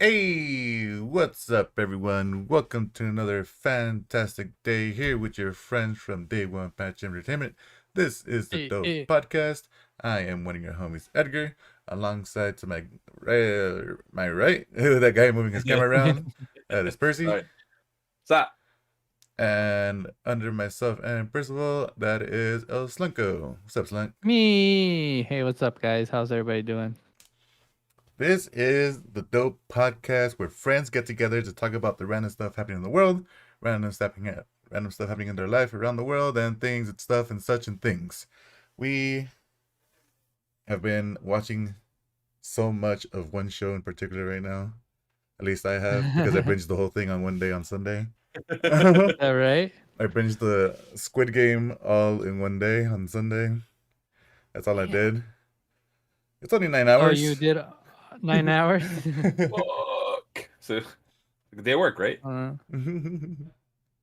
Hey, what's up, everyone? Welcome to another fantastic day here with your friends from Day One Patch Entertainment. This is the Hey, Dope hey. Podcast. I am one of your homies, Edgar, alongside to my right, that guy moving his camera around. That is Percy, Right. Stop. and under myself and Percival, that is El Slunko. What's up, Slunk? Me. Hey, what's up, guys? How's everybody doing? This is the Dope Podcast where friends get together to talk about the random stuff happening in the world, random stuff happening in their life around the world, and things and stuff and such and things. We have been watching so much of one show in particular right now. At least I have, because I binged the whole thing on one day on Sunday. All right. I binged the Squid Game all in one day on Sunday. That's all I did. It's only 9 Oh, hours. you did 9 hours? Fuck. So they work, right?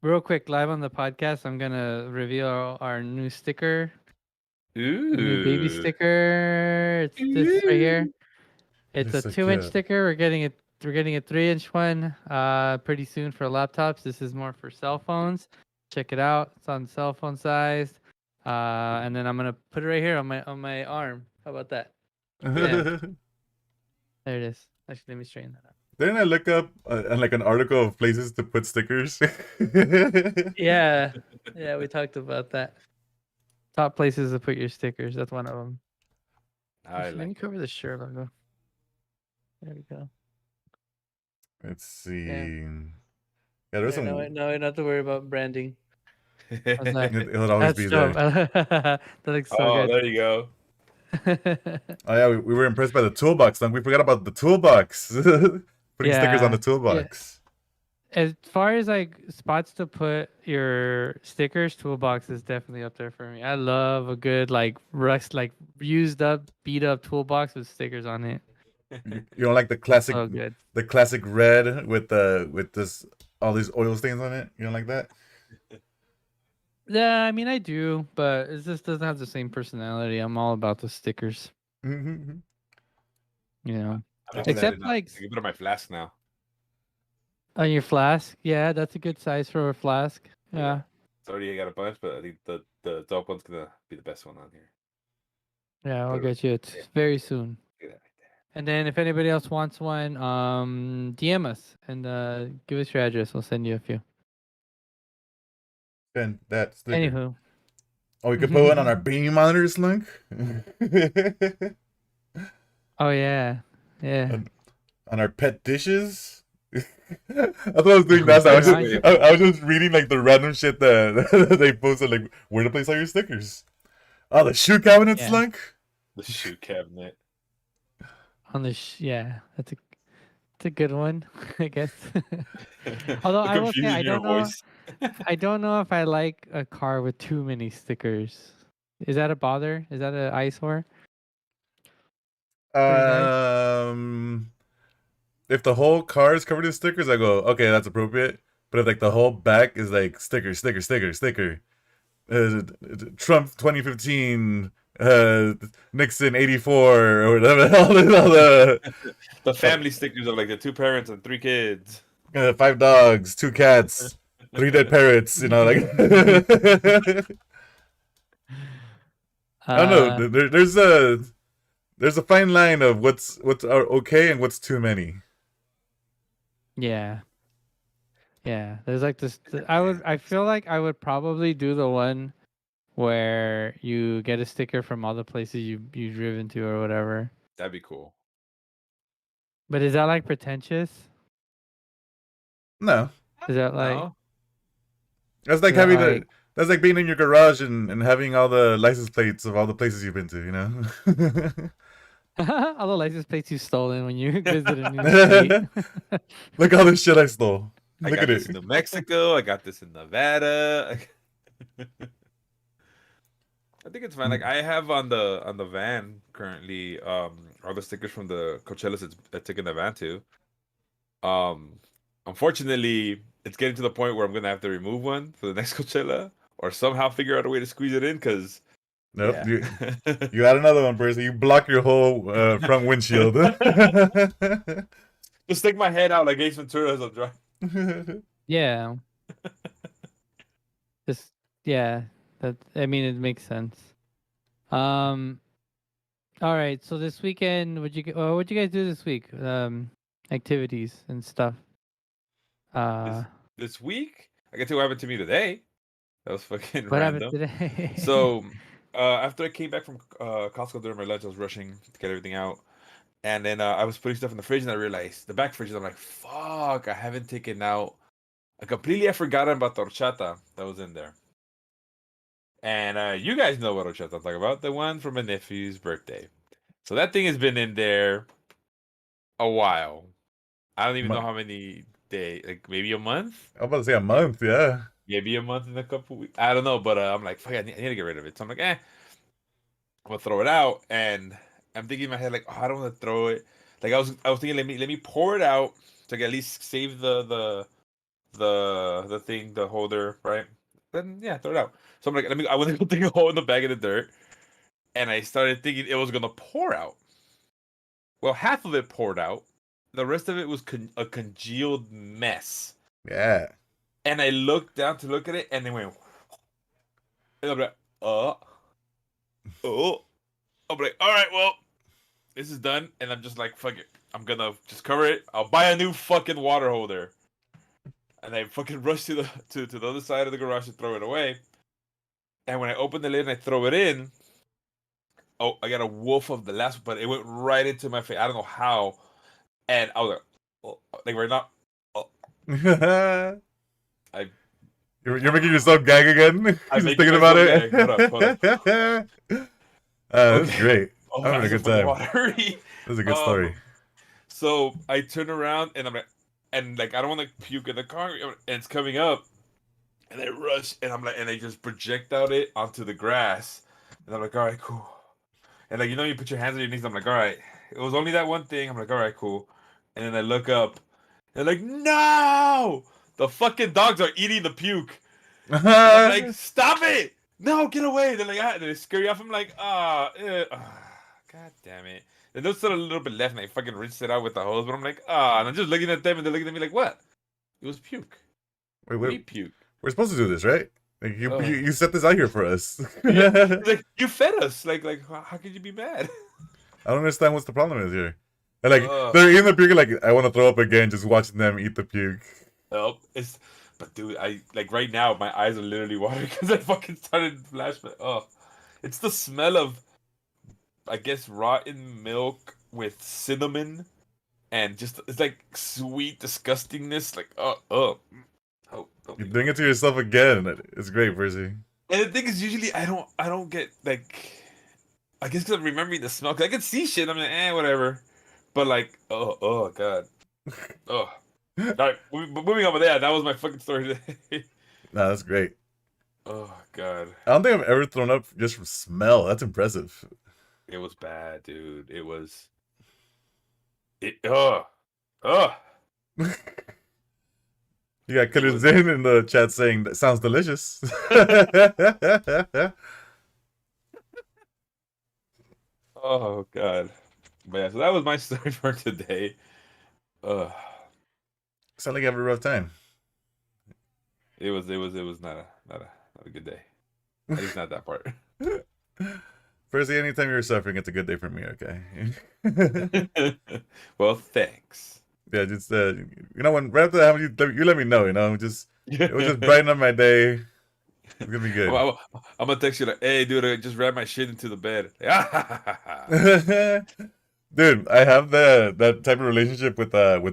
Real quick, live on the podcast, I'm going to reveal our new sticker. Ooh. The new baby sticker. It's this right here. It's It's a so 2-inch cute. sticker. We're getting a 3-inch one pretty soon for laptops. This is more for cell phones. Check it out. It's on cell phone size. And then I'm gonna put it right here on my arm. How about that? Yeah. There it is. Actually, let me straighten that up. Didn't I look up like an article of places to put stickers? Yeah, yeah, we talked about that. Top places to put your stickers. That's one of them. Let me cover the shirt logo. There we go. Let's see. Yeah, there's no, some. no, I don't have to worry about branding. How's that? It'll always be dope. there. That looks so Oh, good. there you go. Oh yeah, we were impressed by the toolbox. Then we forgot about the toolbox. Putting stickers on the Yeah. toolbox. As far as like spots to put your stickers, toolbox is definitely up there for me. I love a good like used up, beat up toolbox with stickers on it. You don't like the classic, So good. the classic red with this all these oil stains on it. You don't like that? Yeah, I mean I do, but it just doesn't have the same personality. I'm all about the stickers. You know, except like I can put it on my flask now. on your flask. Yeah, that's a good size for a flask. Yeah. It's already got a bunch, but I think the dope one's gonna be the best one on here. Yeah, I'll get you it very soon. And then if anybody else wants one, DM us and give us your address. We'll send you a few. And that sticker. Anywho. Oh, we could put one on our beam monitors, Link. Oh yeah, yeah. On our pet dishes. I thought I was doing that. I was just reading like the random shit that they posted, like where to place all your stickers. Oh, the shoe cabinet, Yeah. Slunk. The shoe cabinet. On the yeah, that's a good one, I guess. Although I will say I don't know. I don't know if I like a car with too many stickers. Is that a bother? Is that an eyesore? If the whole car is covered in stickers, I go, okay, that's appropriate. But if like the whole back is like sticker, Trump 2015, Nixon 84, or whatever. The family stickers of like the 2 parents and 3 kids. 5 dogs, 2 cats, 3 dead parrots. You know, like. I don't know. There's a fine line of what's okay and what's too many. Yeah. Yeah, there's like this. I feel like I would probably do the one where you get a sticker from all the places you've driven to or whatever. That'd be cool. But is that like pretentious? No. Is that like? No. That's like having that's like being in your garage and having all the license plates of all the places you've been to. You know. All the license plates you stolen when you visited a new state. Look at all this shit I stole. Look got at this it. in New Mexico. I got this in Nevada. I think it's fine. Like I have on the van currently, all the stickers from the Coachellas it's taking the van to. Unfortunately, it's getting to the point where I'm gonna have to remove one for the next Coachella, or somehow figure out a way to squeeze it in. Because nope, you got another one, Percy. You block your whole front windshield. Just stick my head out like Ace Ventura as I'm driving. Yeah. Just yeah. That I mean it makes sense. Um. All right. So this weekend, what'd you guys do this week? Activities and stuff. This Uh, this week, I can tell you what happened to me today. That was fucking what happened random. today? So, after I came back from Costco during my lunch, I was rushing to get everything out, and then I was putting stuff in the fridge, and I realized the back fridge. I'm like, fuck, I haven't taken out. I completely forgotten about the horchata that was in there. And you guys know what horchata I'm talking about, the one for my nephew's birthday. So that thing has been in there a while. I don't even know how many days, like maybe a month, I'm about to say a maybe, month, yeah. maybe a month and a couple weeks. I don't know, but I'm like, fuck, I need to get rid of it. So I'm like, I'm gonna throw it out. And I'm thinking in my head, like, oh, I don't want to throw it. Like I was thinking, let me pour it out to at least save the thing, the holder, right? Then yeah, throw it out. So I'm like, I want to go dig a hole in the bag of the dirt, and I started thinking it was gonna pour out. Well, half of it poured out. The rest of it was a congealed mess. Yeah. And I looked down to look at it, and it went. And I'm like, oh. I'm like, all right, well, this is done. And I'm just like, fuck it. I'm gonna just cover it. I'll buy a new fucking water holder. And I fucking rush to the other side of the garage to throw it away. And when I open the lid and I throw it in, oh, I got a wolf of the last, but it went right into my face. I don't know how. And I was like, oh, like right now, oh, I You're making yourself gag again? I'm Just making thinking about myself it? gag. Hold up. That's Okay. great. Oh, I'm my having a eyes are good fucking time. watery. This is a good story. So I turn around and I'm like, and like I don't want to puke in the car, and it's coming up, and I rush and I'm like, and I just project out it onto the grass, and I'm like, all right, cool. And like you put your hands on your knees. I'm like, all right, it was only that one thing. I'm like, all right, cool. And then I look up, and like, no, the fucking dogs are eating the puke. And I'm like, stop it! No, get away! They're like, they scare you off. I'm like, god damn it. And there's still a little bit left, and I fucking rinsed it out with the hose. But I'm like, and I'm just looking at them, and they're looking at me like, what? It was puke. Wait, We puke. we're supposed to do this, right? Like Ugh. you set this out here for us. Like you fed us. Like how could you be mad? I don't understand what's the problem is here. And like Ugh. they're eating the puke, like I want to throw up again, just watching them eat the puke. Help. But dude, I like right now my eyes are literally watering because I fucking started flashback. Oh, it's the smell of, I guess, rotten milk with cinnamon, and just it's like sweet disgustingness. Like oh, You're doing it to yourself again. It's great, Percy. And the thing is, usually I don't get like, I guess because I'm remembering the smell. Cause I can see shit. I'm like, whatever. But like, oh god, oh. All right, moving on. But yeah, that was my fucking story today. Nah, that's great. Oh god, I don't think I've ever thrown up just from smell. That's impressive. it was bad, dude. It was. Ugh. You got Killers in the chat saying that sounds delicious. Oh god. But yeah, so that was my story for today. Ugh. Sound like you have a rough time. It was not a good day. At least not that part. Percy, anytime you're suffering, it's a good day for me, okay? Well, thanks. Yeah, just when right after that happens, you let me know, it was just brighten up my day. It's gonna be good. I'm gonna text you like, hey dude, I just ran my shit into the bed. Dude, I have that type of relationship with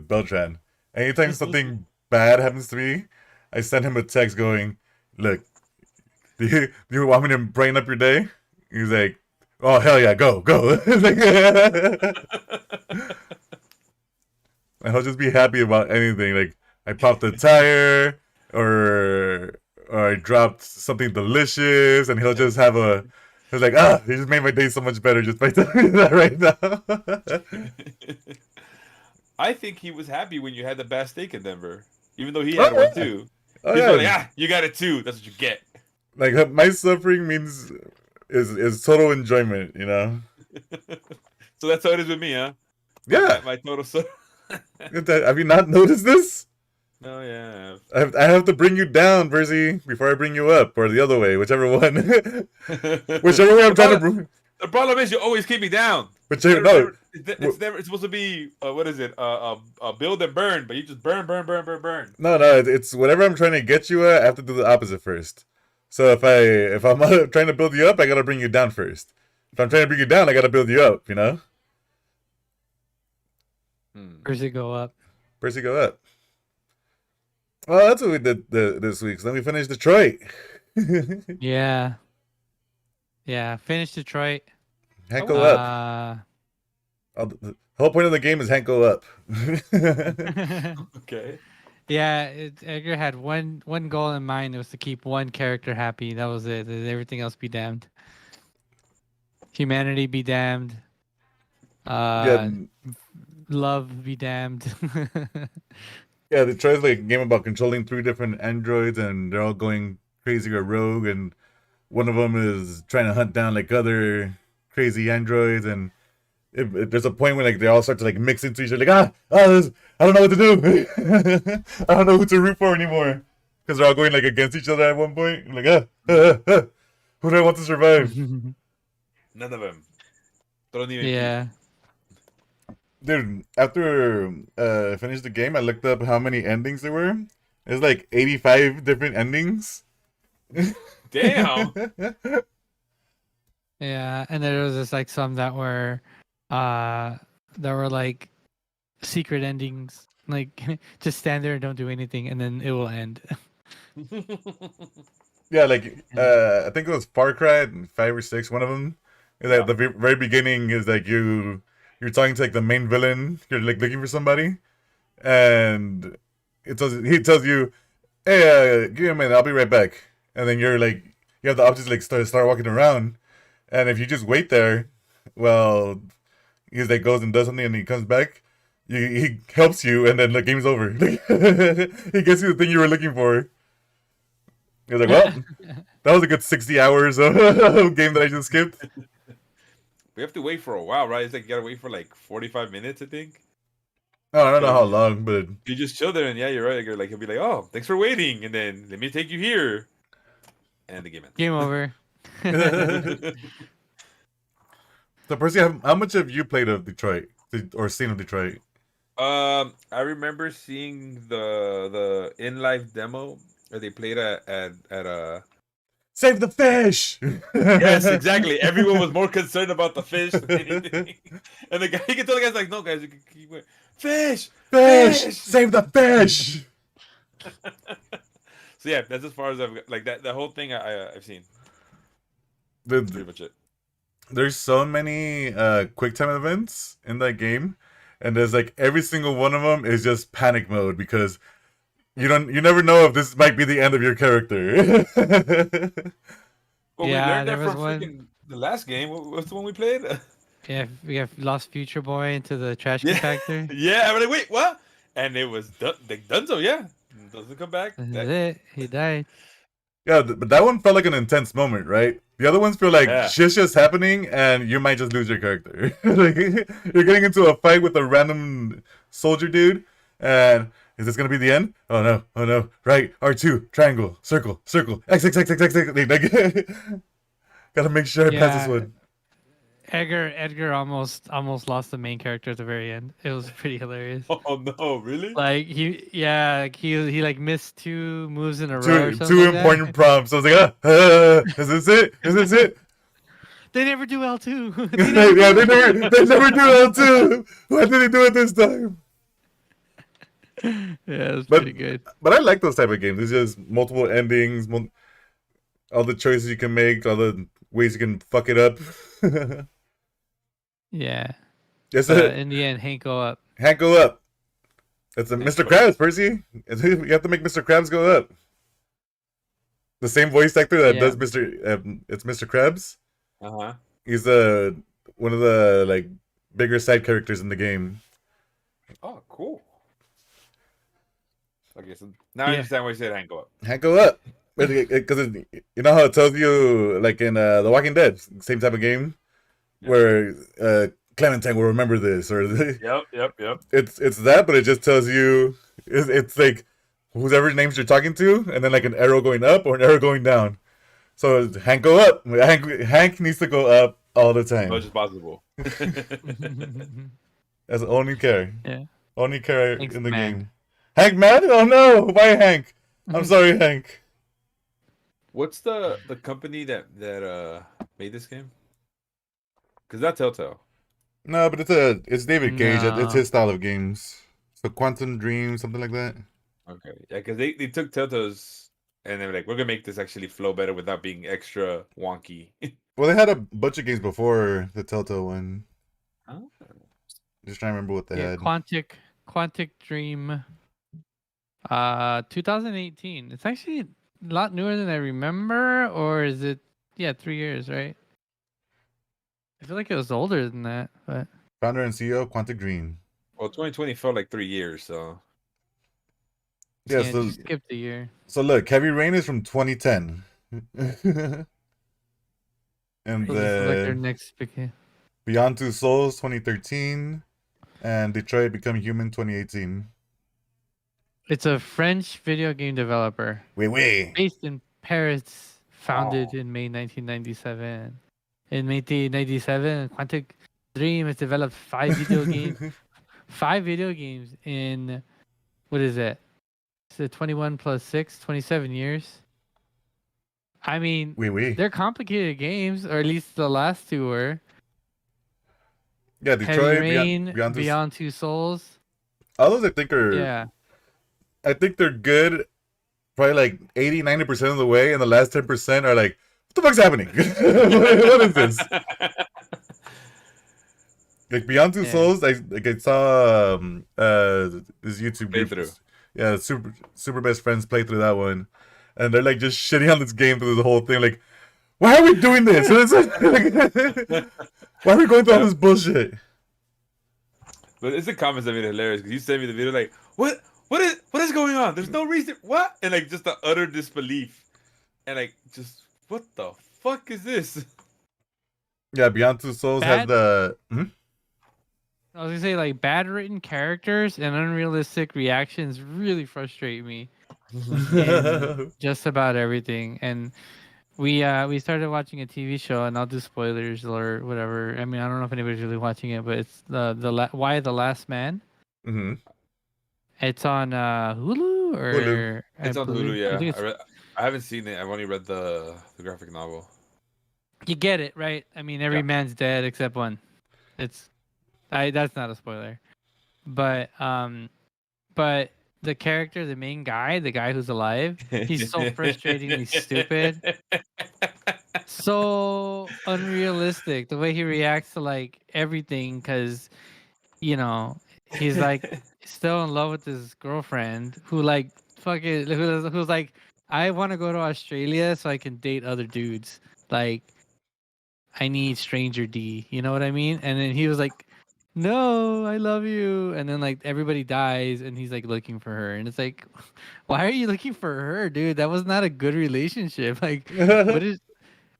Beltran. Anytime something bad happens to me, I send him a text going, "Look, do you want me to brighten up your day?" He's like, "Oh hell yeah, go." And he'll just be happy about anything. Like I popped a tire, or I dropped something delicious, and he'll just have he's like, he just made my day so much better just by telling me that right now. I think he was happy when you had the best steak in Denver, even though he had one too. Oh, He's yeah. like, you got it too. That's what you get. Like my suffering means is total enjoyment, So that's how it is with me, huh? Yeah. My total suffering. Have you not noticed this? No, yeah. I have to bring you down, Percy, before I bring you up, or the other way, whichever one. Whichever way I'm trying to bring. The problem is you always keep me down. Whichever no. It's never. It's supposed to be what is it? Build and burn, but you just burn. No. It's whatever I'm trying to get you at. I have to do the opposite first. So if I'm trying to build you up, I gotta bring you down first. If I'm trying to bring you down, I gotta build you up. You know. Where's it go up? Percy, go up. Well, that's what we did this week. So then we finished Detroit. Yeah. Finish Detroit. Hank, go up. The whole point of the game is Hank, go up. Okay. Yeah, Edgar had one goal in mind. It was to keep one character happy. That was it. Everything else be damned. Humanity be damned. Yeah. Love be damned. Yeah, Detroit's like a game about controlling 3 different androids, and they're all going crazy or rogue, and one of them is trying to hunt down like other crazy androids, and there's a point when like they all start to like mix into each other, like I don't know what to do. I don't know who to root for anymore, because they're all going like against each other at one point. Like who do I want to survive? None of them. Don't even. Yeah. Dude, after I finished the game, I looked up how many endings there were. There's like 85 different endings. Damn. Yeah, and there was just like some that were like secret endings. Like just stand there and don't do anything, and then it will end. Yeah, like I think it was Far Cry 5 or 6. One of them is at the very beginning is like you're talking to like the main villain. You're like looking for somebody, and he tells you, "Hey, give me a minute. I'll be right back." And then you're like, you have the option to like start walking around, and if you just wait there, well, he's like goes and does something, and he comes back. He helps you, and then the game's over. He gets you the thing you were looking for. You're like, well, that was a good 60 hours of game that I just skipped. We have to wait for a while, right? It's like you gotta wait for like 45 minutes, I think. Oh, I don't know how long, but you just chill there, and yeah, you're right. You're like, he'll be like, "Oh, thanks for waiting," and then let me take you here, and the game ends. Game over. So, Percy, how much have you played of Detroit or seen of Detroit? I remember seeing the in live demo where they played at a. Save the fish. Yes, exactly. Everyone was more concerned about the fish than anything. And the guy, you can tell the guy's like, "No, guys, you can keep it. Fish, save the fish." So yeah, that's as far as I've got. Like that, the whole thing I've seen. That's pretty much it. There's so many quick time events in that game, and there's like every single one of them is just panic mode because you never know if this might be the end of your character. Well, Yeah, we learned there that was from one- freaking the last game. What's the one we played? Yeah, we have lost Future Boy into the trash Yeah. compactor. Yeah, I'm like, wait, what? And it was Dunzo, yeah. Doesn't come back. That's it. He died. Yeah, but that one felt like an intense moment, right? The other ones feel like shit's just happening, and you might just lose your character. Like, you're getting into a fight with a random soldier dude, and is this gonna be the end? Oh no! Right, R2, triangle, circle, X. Like, gotta make sure I pass this one. Edgar almost lost the main character at the very end. It was pretty hilarious. Oh no, really? Like he like missed 2 moves in a row. Or something Two like important that. prompts. I was like, is this it? Is this it? They never do L2. Yeah, they never do L2. Why did they do it this time? Yeah, it was pretty good. But I like those type of games. It's just multiple endings, all the choices you can make, all the ways you can fuck it up. Yeah. Yes, In the end, Hank go up. Hank, go up. It's a Mr. Krabs, Percy. You have to make Mr. Krabs go up. The same voice actor that does it's Mr. Krabs. Uh-huh. He's one of the like bigger side characters in the game. Oh, cool. Okay, so now I understand why you said Hank go up. Hank, go up. Because you know how it tells you, like in The Walking Dead, same type of game, where Clementine will remember this, or Yep. it's that, but it just tells you it's like whoever names you're talking to, and then like an arrow going up or an arrow going down. So Hank go up. Hank needs to go up all the As time. much as possible. As only care. Yeah. Only care Hank's in the man. game. Hank mad? Oh no! Why Hank? I'm sorry, Hank. What's the company that made this game? Because that's Telltale. No, but it's David Cage. It's No. his style of games. So Quantum Dream, something like that. Okay, yeah, because they took Telltale's and they were like, we're gonna make this actually flow better without being extra wonky. Well, they had a bunch of games before the Telltale one. Oh. Just trying to remember what they Yeah, had. Quantic Dream 2018. It's actually a lot newer than I remember, or is it 3 years, right? I feel like it was older than that, but Founder and CEO, Quantic Dream. Well, 2020 felt like 3 years, so Yeah, yeah, so just skipped a year. look, Heavy Rain is from 2010. And So this is like their then next big. Beyond Two Souls 2013 and Detroit Become Human 2018. It's a French video game developer Wait. based in Paris, founded in May 1997. In 1997, Quantic Dream has developed 5 video games. 5 video games in what is it? Is it 21 plus 6, 27 years? I mean, Wait. they're complicated games, or at least the last 2 were. Yeah, Heavy Detroit, Rain, Beyond Beyond Two Souls. All those I think are Yeah. I think they're good probably like 80-90% of the way, and the last 10% are like, what the fuck's happening? What is this? Like Beyond Two Yeah. Souls, I saw this YouTube group. Playthrough. Yeah, super best friends play through that one. And they're like just shitting on this game through the whole thing, like, why are we doing this? Why are we going through all this bullshit? But it's the comments that made it hilarious because you sent me the video like, what is going on? There's no reason. What? And like just the utter disbelief, and like just what the fuck is this? Yeah, Beyond Two Souls has Bad- the I was gonna say, like, bad written characters and unrealistic reactions really frustrate me in just about everything. And we started watching a TV show, and I'll do spoilers or whatever. I mean, I don't know if anybody's really watching it, but it's Why the Last Man. hmm It's on Hulu or Hulu. It's on believe- Hulu. Yeah, I think it's- I haven't seen it. I've only read the graphic novel. You get it, right? I mean, every Yeah. man's dead except one. That's not a spoiler. But the character, the main guy, the guy who's alive, he's so frustratingly stupid. So unrealistic the way he reacts to like everything, because he's like still in love with his girlfriend who like fucking who's like, I want to go to Australia so I can date other dudes. Like, I need stranger D, you know what I mean? And then he was like, no, I love you. And then like everybody dies and he's like looking for her, and it's like, why are you looking for her, dude? That was not a good relationship. Like,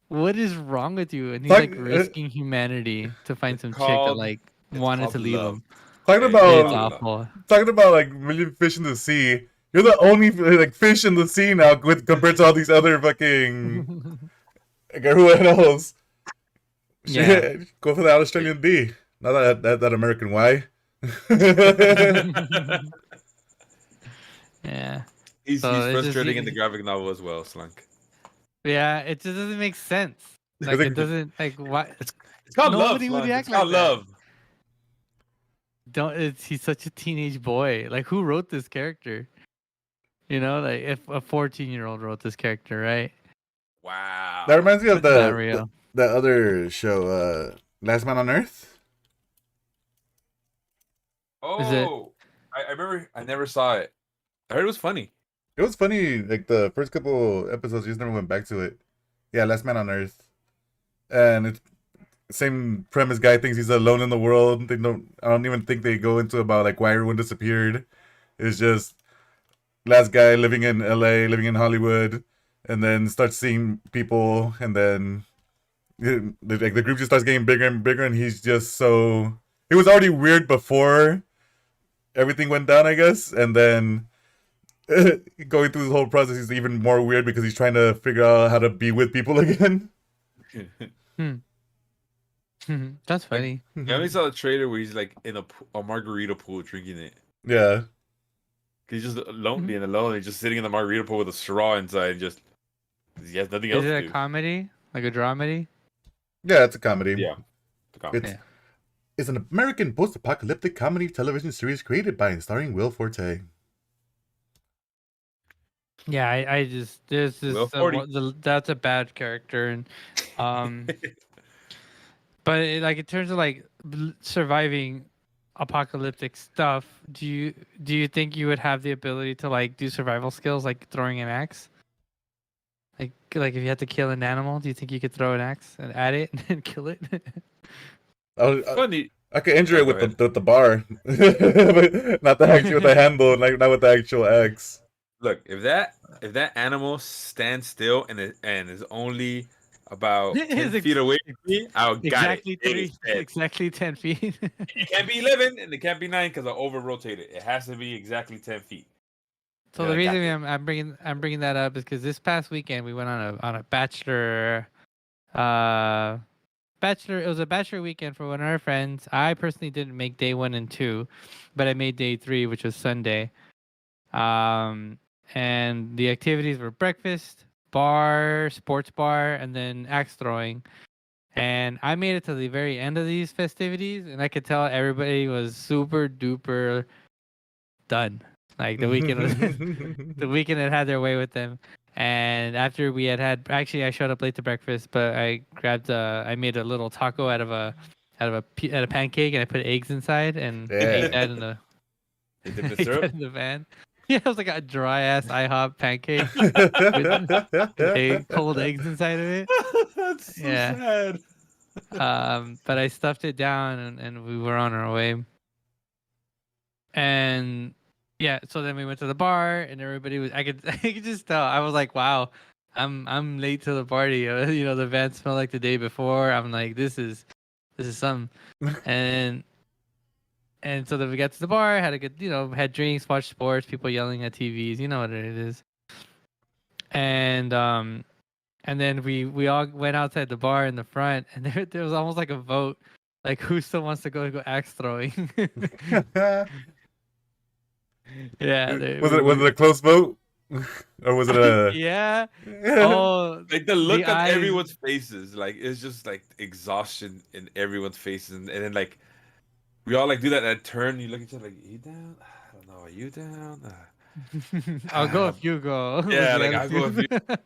what is wrong with you? And he's like risking humanity to find some chick that like wanted called to leave love. him. Talking It's about awful. like million fish in the sea. You're the only like fish in the sea now, compared to all these other fucking like everyone else. Yeah. Shit, go for the Australian D, not that American Y. Yeah. He's So it's just- frustrating in the graphic novel as well, Slunk. Yeah, it just doesn't make sense. Like, think- it doesn't, like, why It's called Nobody love. would Slunk. react It's called like that. love. he's such a teenage boy. Like, who wrote this character? You know, like, if a 14-year-old wrote this character, right? Wow. That reminds me of It's not the real. other show, Last Man on Earth. Is it- Oh, I remember. I never saw it. I heard it was funny. It was funny, like the first couple episodes, you just never went back to it. Yeah, Last Man on Earth, and it's same premise. Guy thinks he's alone in the world. I don't even think they go into about like why everyone disappeared. It's just last guy living in LA, living in Hollywood, and then starts seeing people, and then the group just starts getting bigger and bigger, and he's just so. He was already weird before everything went down, I guess, and then going through this whole process, he's even more weird because he's trying to figure out how to be with people again. That's funny. I only saw the trailer where he's like in a margarita pool drinking it. Yeah. He's just lonely and alone. He's just sitting in the margarita pool with a straw inside, and just he has nothing else Is to it a do. comedy? Like a dramedy? Yeah, it's a comedy. Yeah, the comedy. It's an American post-apocalyptic comedy television series created by and starring Will Forte. Yeah, I just there's this Will Forte. that's a bad character, and but like in terms of like surviving apocalyptic stuff, do you think you would have the ability to like do survival skills like throwing an axe? Like if you had to kill an animal, do you think you could throw an axe and at it and kill it? Funny. I could injure Oh, it with go the bar, but not actually with the handle, not with the actual axe. Look, if that animal stands still and is only about 10 feet away from me, I'll got it. Exactly It is 10. exactly 10 feet. It can't be 11 and it can't be 9 because I'll over rotate it. It has to be exactly 10 feet. So Yeah, the I got reason this. I'm bringing that up is because this past weekend we went on a bachelor it was a bachelor weekend for one of our friends. I personally didn't make day 1 and 2, but I made day 3, which was Sunday. And the activities were breakfast, bar, sports bar, and then axe throwing. And I made it to the very end of these festivities, and I could tell everybody was super duper done. Like the weekend was the weekend had their way with them. And after we actually I showed up late to breakfast, but I made a little taco out of a pancake, and I put eggs inside and ate that in the Hit the ate syrup. that in the van. Yeah, it was like a dry ass IHOP pancake with cold eggs inside of it. That's so Yeah. sad. But I stuffed it down, and we were on our way. And yeah, so then we went to the bar, and everybody was I could I could just tell. I was like, wow, I'm late to the party. You know, the van smelled like the day before. I'm like, this is something. And so then we got to the bar, had a good, had drinks, watched sports, people yelling at TVs, you know what it is. And then we all went outside the bar in the front, and there was almost like a vote, like who still wants to go axe throwing. Yeah, was it a close vote, or was it a? yeah. Oh, Like the look the on eyes. everyone's faces, like it's just like exhaustion in everyone's faces, and then like we all like do that turn. You look at each other like, you down? I don't know. Are you down? I'll go if you go. Yeah, Was the like I'll go if you. attitude.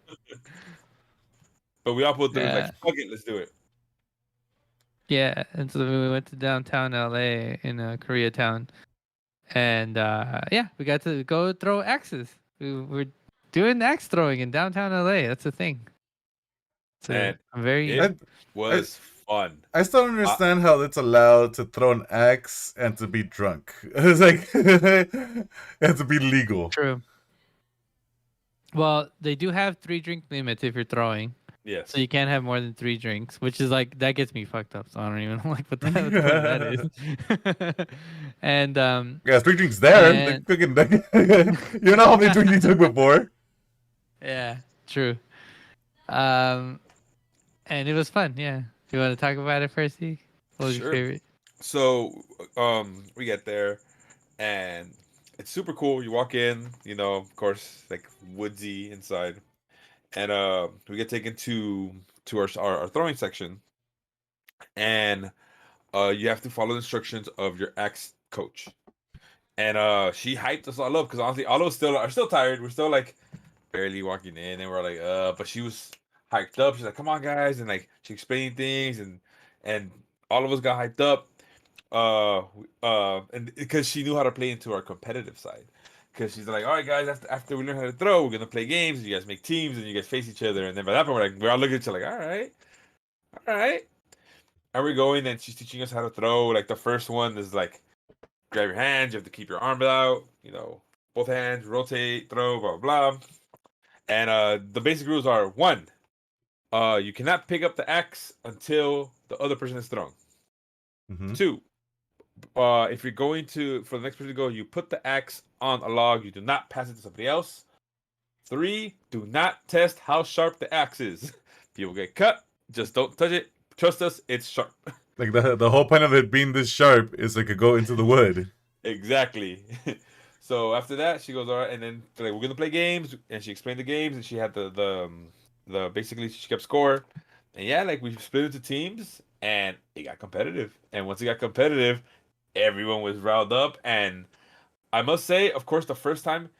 But we all pulled through. Like Yeah. fuck it, let's do it. Yeah, and so we went to downtown LA in Koreatown, and yeah, we got to go throw axes. We're doing axe throwing in downtown LA. That's a thing. So And I'm very. it was fun. I still don't understand how it's allowed to throw an axe and to be drunk. It's like and to be legal. True. Well, they do have 3 drink limits if you're throwing. Yes. So you can't have more than 3 drinks, which is like that gets me fucked up. So I don't even know like what the point of that is. And Yeah, 3 drinks there. And- You know how many drinks you took before. yeah, true. And it was fun. Yeah. You want to talk about it first, Zeke? What was your Sure. favorite? So we get there, and it's super cool. You walk in, of course, like woodsy inside, and we get taken to our throwing section, and you have to follow the instructions of your ex coach. And she hyped us all up because honestly, all of us are still tired. We're still like barely walking in, and we're like, but she was hyped up. She's like, come on, guys, and like she explained things, and all of us got hyped up. And because she knew how to play into our competitive side, because she's like, all right, guys, after we learn how to throw, we're gonna play games, and you guys make teams, and you guys face each other, and then by that point, we're all looking at each other like, all right, and we're going, and she's teaching us how to throw. Like the first one is like, grab your hands, you have to keep your arms out, both hands, rotate, throw, blah blah blah. And the basic rules are: 1, You cannot pick up the axe until the other person is thrown. Mm-hmm. 2, if you're going to for the next person to go, you put the axe on a log. You do not pass it to somebody else. 3, do not test how sharp the axe is. People get cut. Just don't touch it. Trust us, it's sharp. Like the whole point of it being this sharp is it could go into the wood. Exactly. So after that, she goes, all right, and then they're like, we're gonna play games, and she explained the games, and she had the basically she kept score, and yeah, like we split into teams, and it got competitive, and once it got competitive, everyone was riled up, and I must say, of course, the first time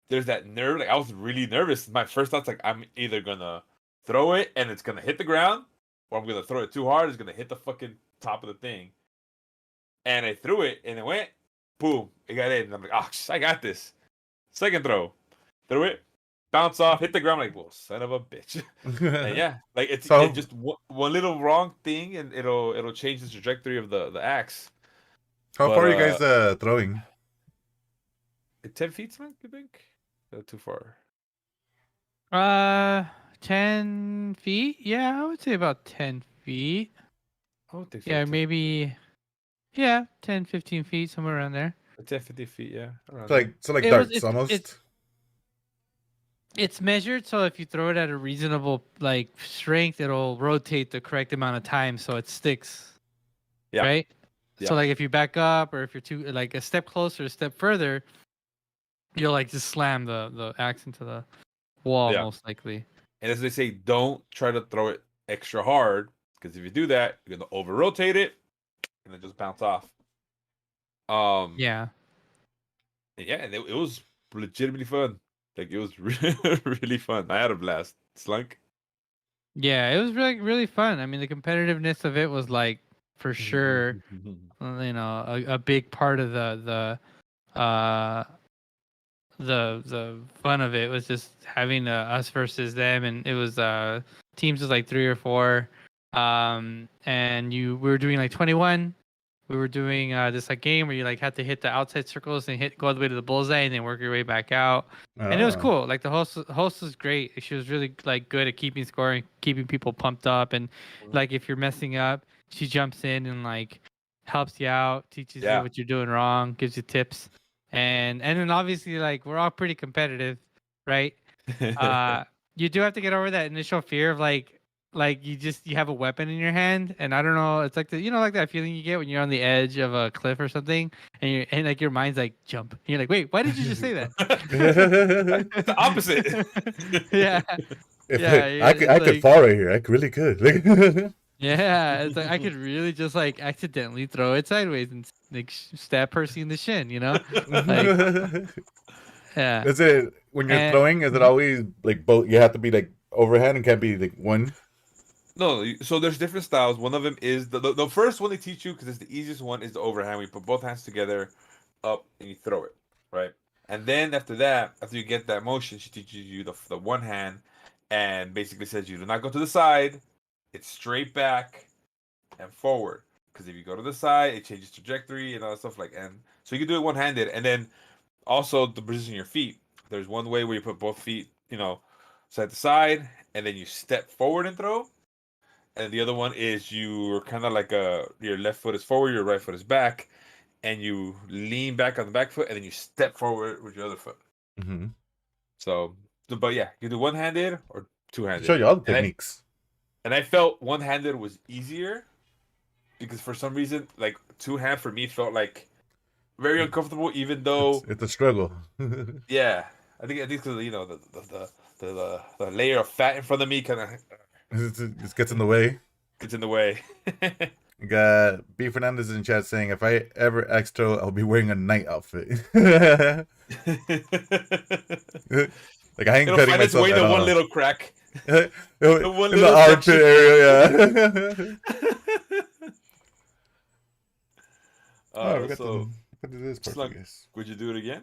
there's that nerve, like I was really nervous. My first thought's like I'm either gonna throw it and it's gonna hit the ground, or I'm gonna throw it too hard, it's gonna hit the fucking top of the thing, and I threw it, and it went. Boom! It got in. And I'm like, oh, I got this. Second throw, threw it, bounce off, hit the ground. Like, well, son of a bitch. And yeah, like it So just one little wrong thing, and it'll change the trajectory of the axe. how But far are you guys throwing? 10 feet, man? You think? Too far. 10 feet. Yeah, I would say about 10 feet. I don't think so. Yeah, 10, maybe. Yeah, 10, 15 feet, somewhere around there. 10, 50 feet. Yeah, around So like It was- darts it's- almost. It's measured, so if you throw it at a reasonable like strength, it'll rotate the correct amount of time so it sticks. Yeah. Right? Yeah. So like if you back up or if you're too like a step closer, a step further, you'll like just slam the axe into the wall Yeah. most likely. And as they say, don't try to throw it extra hard, because if you do that, you're gonna over rotate it, and then just bounce off. Yeah. Yeah, and it was legitimately fun. Like it was really fun. I had a blast. Slunk. Yeah, it was really really fun. I mean, the competitiveness of it was like for sure, you know, a big part of the fun of it was just having us versus them, and it was teams was like 3 or 4, and we were doing like 21. We were doing this like game where you like had to hit the outside circles and go all the way to the bullseye and then work your way back out. And it was Oh. cool. Like the host was great. She was really like good at keeping score and keeping people pumped up. And like if you're messing up, she jumps in and like helps you out, teaches Yeah. you what you're doing wrong, gives you tips. And then obviously like we're all pretty competitive, right? You do have to get over that initial fear of like you have a weapon in your hand, and I don't know, it's like like that feeling you get when you're on the edge of a cliff or something, and like your mind's like jump. And you're like, wait, why did you just say that? It's the opposite. Yeah. If Yeah, I it's could like- fall right here, I really could. Yeah, it's like I could really just like accidentally throw it sideways and like stab Percy in the shin, Yeah. Is it when you're And- throwing? Is it always like both? You have to be like overhand and can't be like one. No, so there's different styles. One of them is the first one they teach you, because it's the easiest one, is the overhand. We put both hands together, up, and you throw it, right? And then after that, after you get that motion, she teaches you the one hand, and basically says you do not go to the side. It's straight back and forward. Because if you go to the side, it changes trajectory and all that stuff. And so you can do it one handed, and then also the position of your feet. There's one way where you put both feet, side to side, and then you step forward and throw. And the other one is you're kind of like your left foot is forward, your right foot is back, and you lean back on the back foot, and then you step forward with your other foot. Mm-hmm. So, but yeah, you do one-handed or two-handed. Show you all the And techniques. I felt one-handed was easier because for some reason, like two-hand for me felt like very uncomfortable, even though It's a struggle. yeah, I think because the layer of fat in front of me kind of It gets in the way. gets in the way. We got B Fernandez in chat saying, "If I ever axe throw, I'll be wearing a night outfit." Like I ain't It'll cutting find its myself way at to all. one little crack. In one the little armpit section. area, yeah. Oh, we got So, to do this part, Slug, I guess. would you do it again?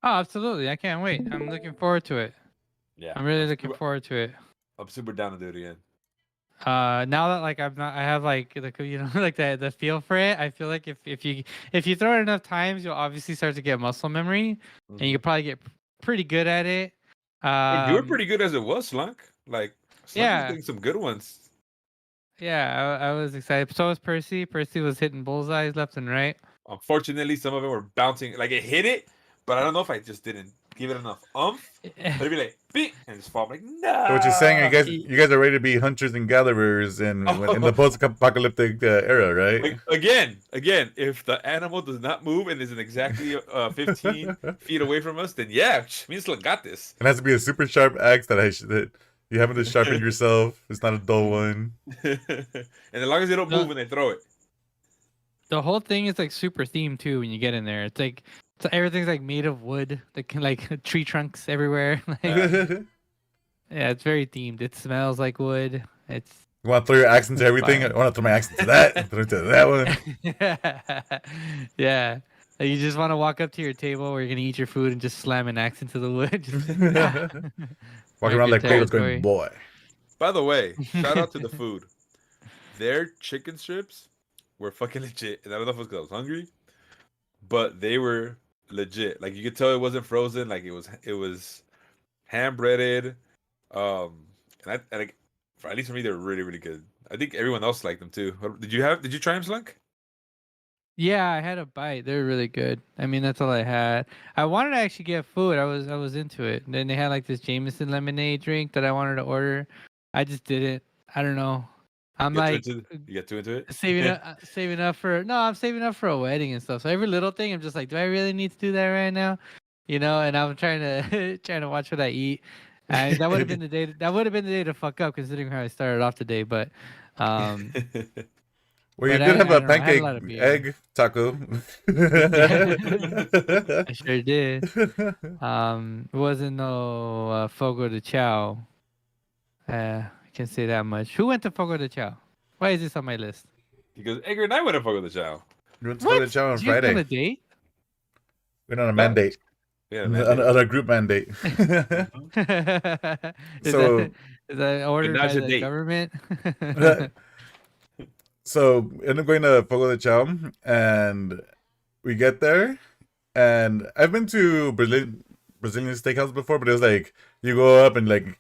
Oh, absolutely. I can't wait. I'm looking forward to it. Yeah, I'm really looking forward to it. I'm super down to do it again. Now that like I have like like the feel for it. I feel like if you throw it enough times, you'll obviously start to get muscle memory, and you could probably get pretty good at it. But you were pretty good as it was, Slunk. Like Slunk is Yeah. getting some good ones. Yeah, I was excited. So was Percy. Percy was hitting bullseyes left and right. Unfortunately, some of them were bouncing. Like it hit it, but I don't know if I just didn't give it enough oomph. But it'd be like, beep, and just fall. I'm like, So what you're saying, nah. you guys are ready to be hunters and gatherers in the Oh, post-apocalyptic era, right? like again, if the animal does not move and isn't exactly 15 feet away from us, then yeah, me and Slunk got this. It has to be a super sharp axe that you happen to sharpen yourself. It's not a dull one. And as long as they don't No. move when they throw it. The whole thing is like super themed too. When you get in there, it's like everything's like made of wood. Like tree trunks everywhere. Like, yeah, it's very themed. It smells like wood. It's You want to throw your axe into everything? fire. I want to throw my axe into that. Throw it to that one. Yeah. Like, you just want to walk up to your table where you're gonna eat your food and just slam an axe into the wood. Just, Walking around like Kratos going, boy. By the way, shout out to the food. Their chicken strips were fucking legit. And I don't know if it was because I was hungry, but they were legit. Like you could tell it wasn't frozen. Like it was hand breaded. And like for at least for me, they're really really good. I think everyone else liked them too. Did you try them, Slunk? Yeah, I had a bite. They're really good. I mean, that's all I had. I wanted to actually get food. I was into it. And then they had like this Jameson lemonade drink that I wanted to order. I just didn't. I don't know. I'm like You get too into it. saving up for I'm saving up for a wedding and stuff. So every little thing, I'm just like, do I really need to do that right now? You know. And I'm trying to trying to watch what I eat. And that would have been the day. That would have been the day to fuck up, considering how I started off the day. But Well, you but did have I a don't know, I had a pancake lot of beer. egg taco. I sure did. It wasn't no Fogo de Chao. I can say that much. Who went to Fogo de Chao? Why is this on my list? Because Edgar and I went to fuck with the chow. You went to Fogo de Chao on Did you go on a Friday. date? Went on a mandate. Yeah, On a group mandate. Is So- is that ordered not by your the date. government? So end up going to Fogo de Chao, and we get there, and I've been to Brazilian steakhouse before, but it was like you go up and like,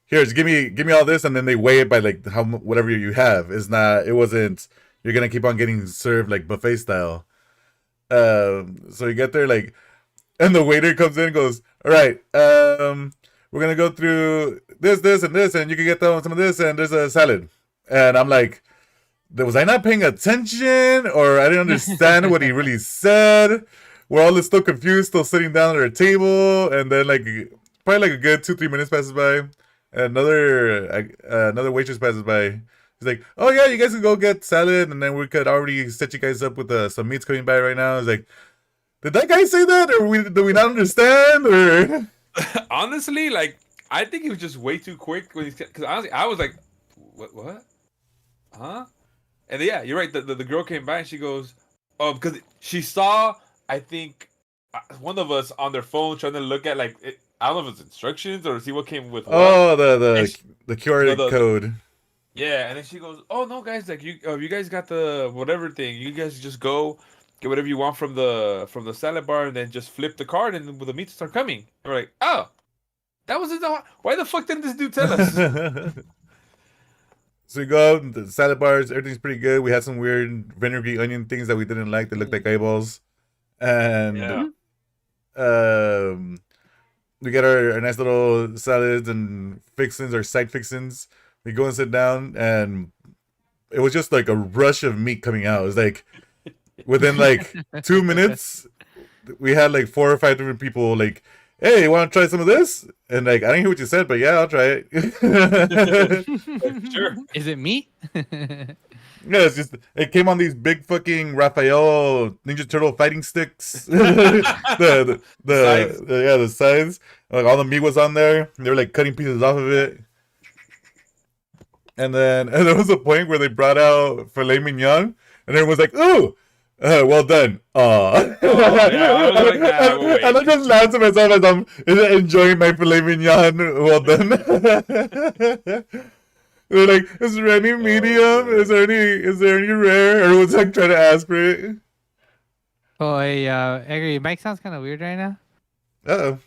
here, just give me all this, and then they weigh it by like whatever you have. It wasn't. You're gonna keep on getting served like buffet style. So you get there like, and the waiter comes in and goes, all right, we're gonna go through this, and this, and you can get some of this, and there's a salad, and I'm like. Was I not paying attention, or I didn't understand what he really said? We're all still confused, still sitting down at our table, and then like probably like a good 2-3 minutes passes by, and another waitress passes by. He's like, "Oh yeah, you guys can go get salad, and then we could already set you guys up with some meats coming by right now." It's like, did that guy say that, or did we not understand, or? Honestly, like I think he was just way too quick when because honestly, I was like, what, huh? And yeah, you're right. The girl came by and she goes, oh, because she saw, I think, one of us on their phone trying to look at like I don't know if it's instructions or see what came with what. Oh, the QR code. Yeah, and then she goes, "Oh no, guys! Like you guys got the whatever thing. You guys just go get whatever you want from the salad bar, and then just flip the card, and the meats start coming." And we're like, "Oh, that was it. Why the fuck didn't this dude tell us?" So we go out, the salad bars, everything's pretty good. We had some weird vinegary onion things that we didn't like that looked like eyeballs. And we get our nice little salads and fixins, or side fixins. We go and sit down, and it was just like a rush of meat coming out. It was like within like 2 minutes, we had like 4 or 5 different people like, hey, you want to try some of this? And like, I didn't hear what you said, but yeah, I'll try it. Sure. Is it meat? Yeah, it came on these big fucking Raphael Ninja Turtle fighting sticks. the sides. Like all the meat was on there. They were like cutting pieces off of it. And there was a point where they brought out filet mignon, and everyone was like, ooh! Well done. Yeah, I was like, nah, we'll wait. And I just laughed to myself as I'm enjoying my filet mignon. Well done. They're like, is there any medium? Is there any rare? Everyone's like trying to ask for it. Oh, hey, Edgar, your mic sounds kind of weird right now. Uh-oh.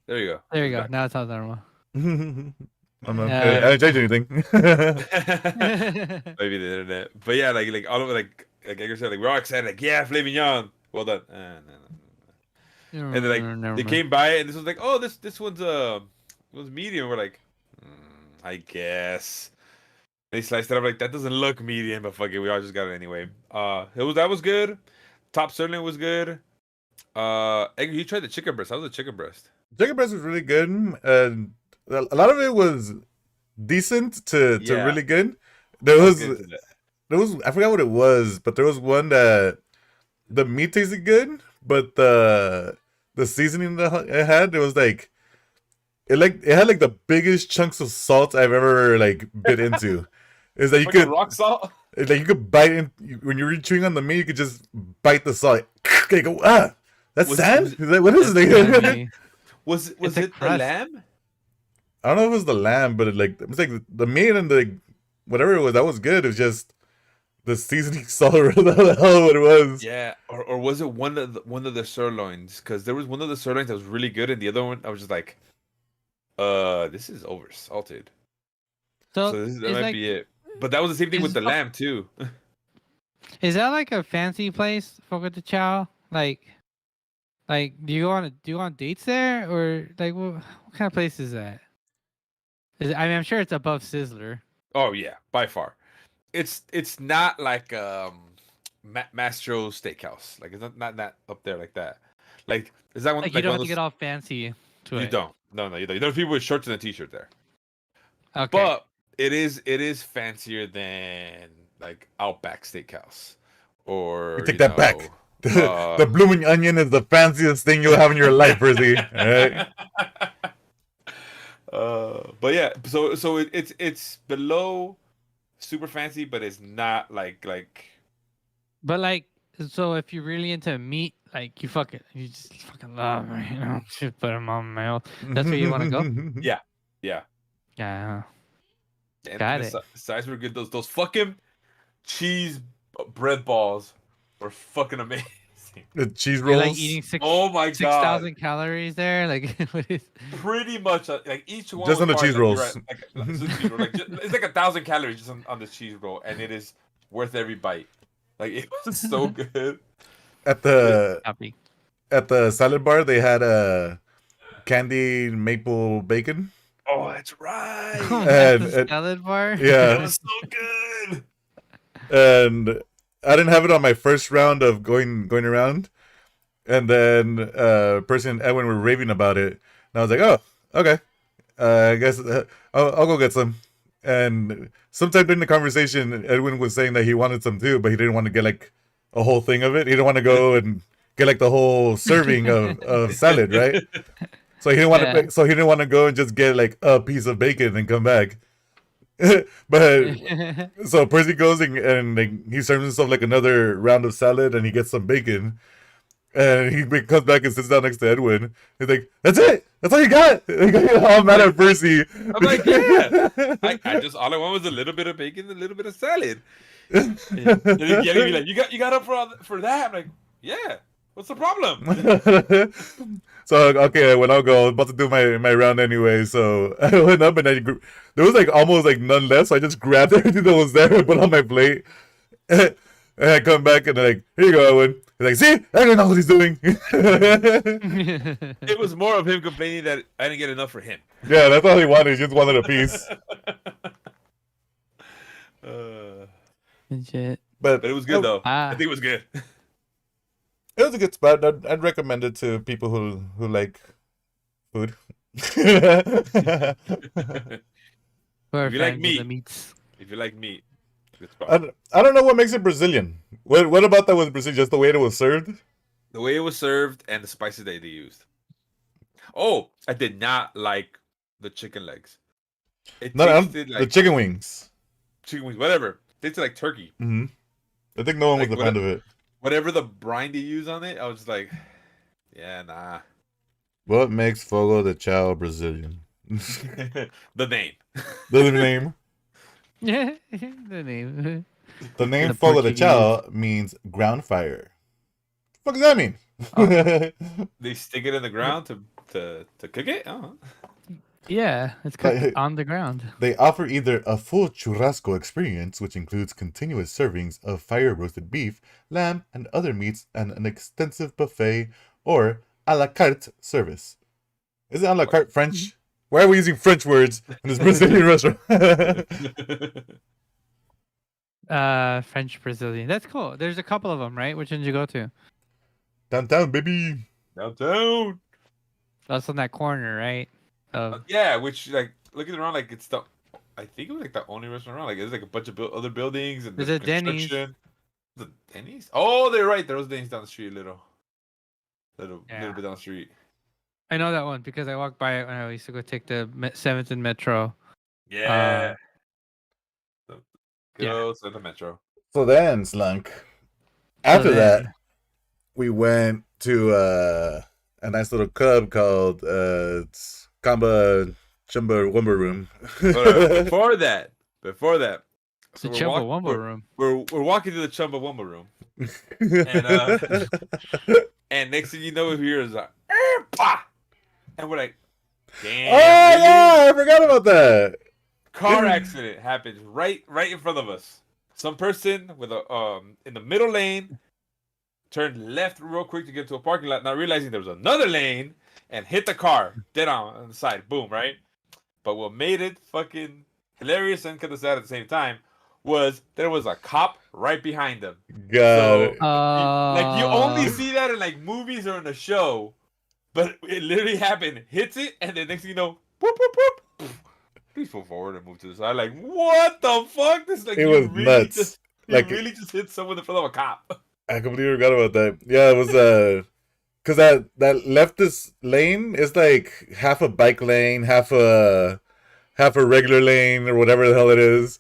There you go. There you go. Now it sounds normal. I don't know. I didn't change anything. Maybe the internet, but yeah, like all of it, like Edgar said, like we're all excited, like yeah, filet mignon, well done. No. And then like Never they mind. came by and this was like, oh, this one's it was medium. We're like, I guess. They sliced it up like that doesn't look medium, but fuck it, we all just got it anyway. That was good. Top sirloin was good. Edgar, you tried the chicken breast. How was the chicken breast? Chicken breast was really good, and a lot of it was decent to Yeah. really good. There I was was getting to that. I forgot what it was, but there was one that the meat tasted good, but the seasoning that it had, it was like it had like the biggest chunks of salt I've ever like bit into. Is that you Fucking could rock salt. it's like you could bite in when you're chewing on the meat, you could just bite the salt. You go, that's Was- sand. was- Is that, what is That's it? funny. Was It's a it the crust. lamb? I don't know if it was the lamb, but it was like the meat and the whatever it was. That was good. It was just the seasoning salt. What the hell what it was? Yeah, or was it one of the sirloins? Because there was one of the sirloins that was really good, and the other one I was just like, this is over salted. So, So that it's might like, be it. But that was the same thing with is the fu- lamb too. is that like a fancy place, Fogo de Chao? Like, do you go on dates there, or like what kind of place is that? I mean, I'm sure it's above Sizzler. Oh yeah, by far. It's not like Mastro Steakhouse. Like it's not that up there like that. Like is that one Like, like you don't one have of to get those, all fancy to you it. don't. No, you don't. There's people with shorts and a t-shirt there. Okay. But it is fancier than like Outback Steakhouse. Or You take that back. uh, The blooming onion is the fanciest thing you'll have in your life, Percy. All right. But yeah, so it's below super fancy, but it's not like But like, so if you're really into meat, like you just fucking love, right? You know, just put them on my mouth. That's where you want to go. yeah. Yeah. And Got the it. size were good. Those fucking cheese bread balls were fucking amazing. The cheese You're rolls. like eating Oh my god, 6,000 calories there. Like, what is? pretty much like each one Just was on the probably, cheese like, you're rolls. right, like, just cheese roll, like, it's like 1,000 calories just on the cheese roll, and it is worth every bite. Like it was so good. at the Copy. salad bar, they had a candied maple bacon. Oh, that's right. At And- the and- salad bar. That Yeah, was so good. and I didn't have it on my first round of going around, and then Percy and Edwin were raving about it, and I was like, oh, okay, I guess I'll go get some. And sometime during the conversation, Edwin was saying that he wanted some too, but he didn't want to get like a whole thing of it. He didn't want to go and get like the whole serving of salad, right? So he didn't want to. Yeah. So he didn't want to go and just get like a piece of bacon and come back. But so Percy goes and like, he serves himself like another round of salad and he gets some bacon. And he comes back and sits down next to Edwin. He's like, "That's it. That's all you got." He got all mad at Percy. I'm like, yeah. I just all I want was a little bit of bacon, a little bit of salad. And he's yelling me like, you got up for that? I'm like, yeah. What's the problem? So okay, when I'll go, I was about to do my round anyway. So I went up and there was like almost like none left. So I just grabbed everything that was there and put on my plate. And I come back and they're like, "Here you go, Edwin." He's like, "See, I don't know what he's doing." It was more of him complaining that I didn't get enough for him. Yeah, that's all he wanted. He just wanted a piece. Legit. But it was good though. Ah. I think it was good. It was a good spot. I'd recommend it to people who like food. Who are If you like fans of meat. the meats. If you like meat, good spot. I don't know what makes it Brazilian. What about that was Brazilian? Just the way it was served? The way it was served and the spices that they used. Oh, I did not like the chicken legs. It No, tasted the like chicken wings. chicken wings, whatever. It tasted like turkey. Hmm. I think no one was Like, a fan of it. Whatever the brine they use on it, I was just like, yeah, nah. What makes Fogo de Chao Brazilian? The name. The name. Yeah, the name. The name The Fogo de Portuguese. Chao means ground fire. What does that mean? They stick it in the ground to cook it. Oh. Yeah, it's cooked Like, on the ground. they offer either a full churrasco experience, which includes continuous servings of fire roasted beef, lamb, and other meats, and an extensive buffet, or a la carte service. Isn't a la carte French? Why are we using French words in this Brazilian restaurant? French Brazilian. That's cool. There's a couple of them, right? Which one did you go to? Downtown, baby. Downtown. That's on that corner, right? Of Yeah, which like looking around, like it's the. I think it was like the only restaurant around. Like there's like a bunch of other buildings and There's the a Denny's. construction. The Denny's? Oh, they're right. There was Denny's down the street, little Yeah. bit down the street. I know that one because I walked by it when I used to go take the 7th and Metro. Yeah. yeah. Go to the metro. So then, Slunk, after that, then- we went to a nice little club called Kamba Chumba Wumba Room. But before that, It's a Chumbawamba room. we're walking to the Chumbawamba room, and and next thing you know, we hear is like, "Bah!" And we're like, damn, Oh really? yeah, I forgot about that. Car accident happens right in front of us. Some person with a in the middle lane turned left real quick to get to a parking lot, not realizing there was another lane, and hit the car dead on the side. Boom, right? But what made it fucking hilarious and kind of sad at the same time was there was a cop right behind them. Got it. Like you only see that in like movies or in a show, but it literally happened. Hits it, and then next thing you know, whoop whoop whoop. Please move forward and move to the side. Like, what the fuck? This like It you was really nuts. Just, you Like- really just hit someone in front of a cop. I completely forgot about that. Yeah, it was because that leftist lane is like half a bike lane, half a regular lane or whatever the hell it is.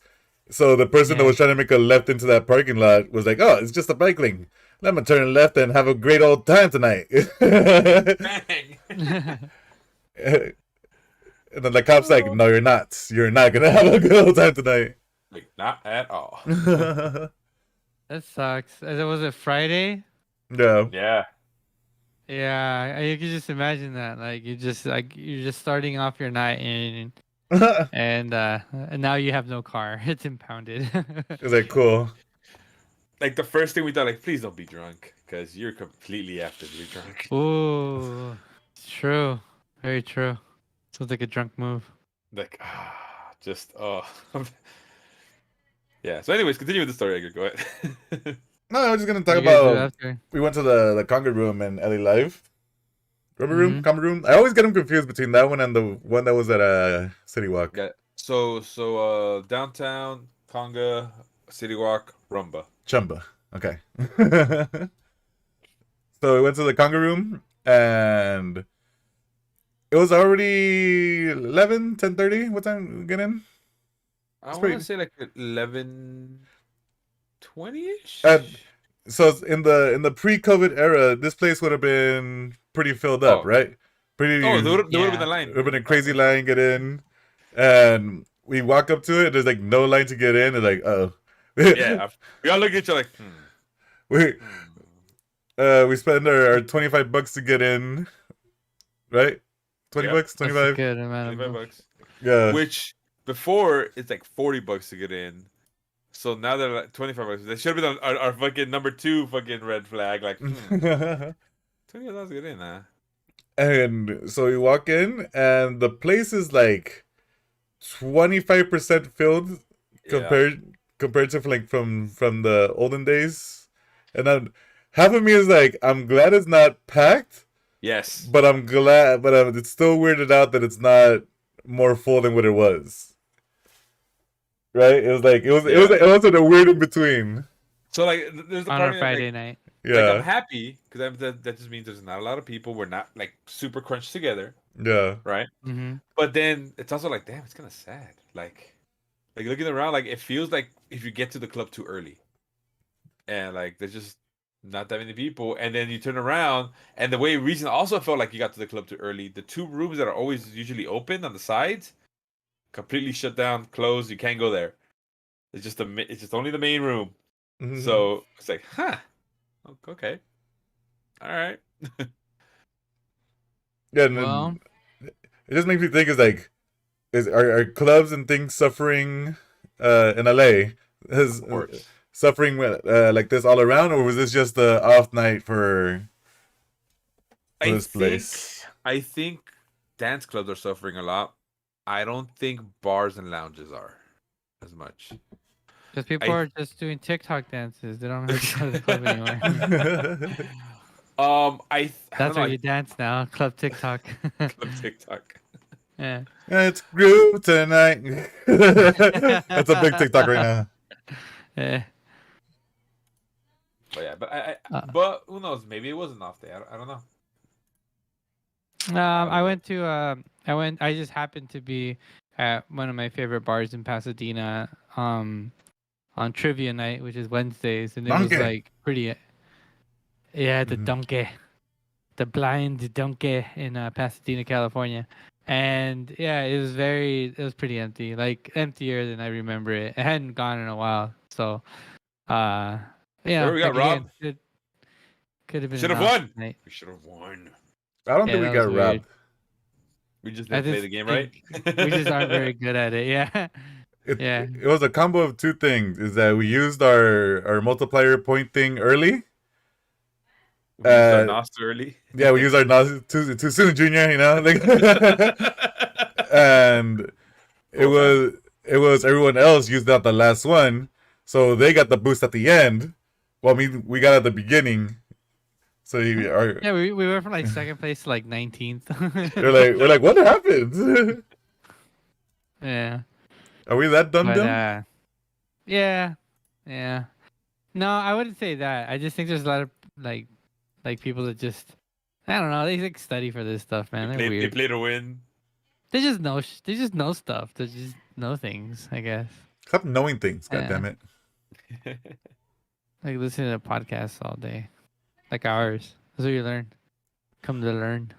So the person that Yeah. was trying to make a left into that parking lot was like, "Oh, it's just a bike lane. Let me turn left and have a great old time tonight." Bang. And then the cop's like, "No, you're not. You're not gonna have a good old time tonight." Like, not at all. That sucks. Was it Friday? Yeah. Yeah. Yeah, you can just imagine that. Like you're just starting off your night and now you have no car. It's impounded. It's like cool. Like the first thing we thought, like, please don't be drunk, because you're completely absolutely drunk. Ooh, it's true. Very true. Sounds like a drunk move. Like, just yeah. So, anyways, continue with the story. Edgar. Go ahead. No, I was just gonna What talk do you guys do about. after? We went to the Conga room in LA Live. Rubber room, Mhm. Conga room. I always get them confused between that one and the one that was at City Walk. Yeah. So downtown Conga, City Walk, Rumba. Chumba. Okay. So we went to the Conga room and it was already 11, 10:30. What time did we get in? I It's want pretty- to say like 11:20ish. So it's in the pre-COVID era, this place would have been pretty filled up, Oh. right? Pretty. there would have Yeah. been a line. It would have been a crazy line get in, and we walk up to it. There's like no line to get in. It's like, oh, Yeah, we all look at each other like, we spend our $25 to get in, right? 20 Yep. bucks, That's a 25. good amount of $25. Yeah, Which before it's like $40 to get in. So now they're like $25. That should have been our fucking number 2 fucking red flag. Like, $25 to get in, huh? and so we walk in, and the place is like 25% filled compared to like from the olden days, and then half of me is like, I'm glad it's not packed, Yes. but I'm glad, but it's still weirded out that it's not more full than what it was. Right? It was like it was a weird in between. So like, there's the on part our of me, Friday like, night. like, I'm Yeah, happy because that just means there's not a lot of people. We're not like super crunched together, yeah. right? Mm-hmm. But then it's also like, damn, it's kind of sad. Like looking around, like it feels like if you get to the club too early, and like there's just not that many people, and then you turn around, and the way Reason also felt like you got to the club too early. The 2 rooms that are always usually open on the sides, completely shut down, closed. You can't go there. It's just only the main room. Mhm. So it's like, huh, okay, all right. yeah, and Well, it just makes me think, is like, are clubs and things suffering in LA? Is Of course. suffering like this all around, or was this just a off night for I this think place? I think dance clubs are suffering a lot. I don't think bars and lounges are as much. Because people I are just doing TikTok dances. They don't have to go to the club anymore. I That's don't know. where you dance now. Club TikTok. Club TikTok. Yeah. It's groove tonight. That's a big TikTok right now. Yeah. But yeah, Uh, but who knows? Maybe it was an off day. I don't know. I went to I just happened to be at one of my favorite bars in Pasadena on trivia night, which is Wednesdays, and it was Donkey. like pretty the Mhm. donkey, the blind donkey in Pasadena, California. And yeah, it was pretty empty, like emptier than I remember it. It hadn't gone in a while. So There we got like again, robbed. could have been Should an have off won. night. We should have won. I don't Yeah, think we that got was weird. robbed. We just I didn't play just the game right. think we just aren't very good at it. Yeah. Yeah. It was a combo of two things. Is that we used our multiplier point thing early. We used our NOS early. Yeah, we used our NOS too soon, Junior. You know, like, and it was everyone else used out the last one, so they got the boost at the end. Well, we got at the beginning. So you are. Yeah, we went from like second place to like 19th. We're like, what happened? Yeah. Are we that dumb? Yeah. No, I wouldn't say that. I just think there's a lot of like people that just I don't know. They like study for this stuff, man. They're They weird. play to win. They just know. They just know stuff. They just know things. I guess. Stop knowing things. God Yeah. damn it. Like listening to podcasts all day, like ours. That's what you learn. Come to learn.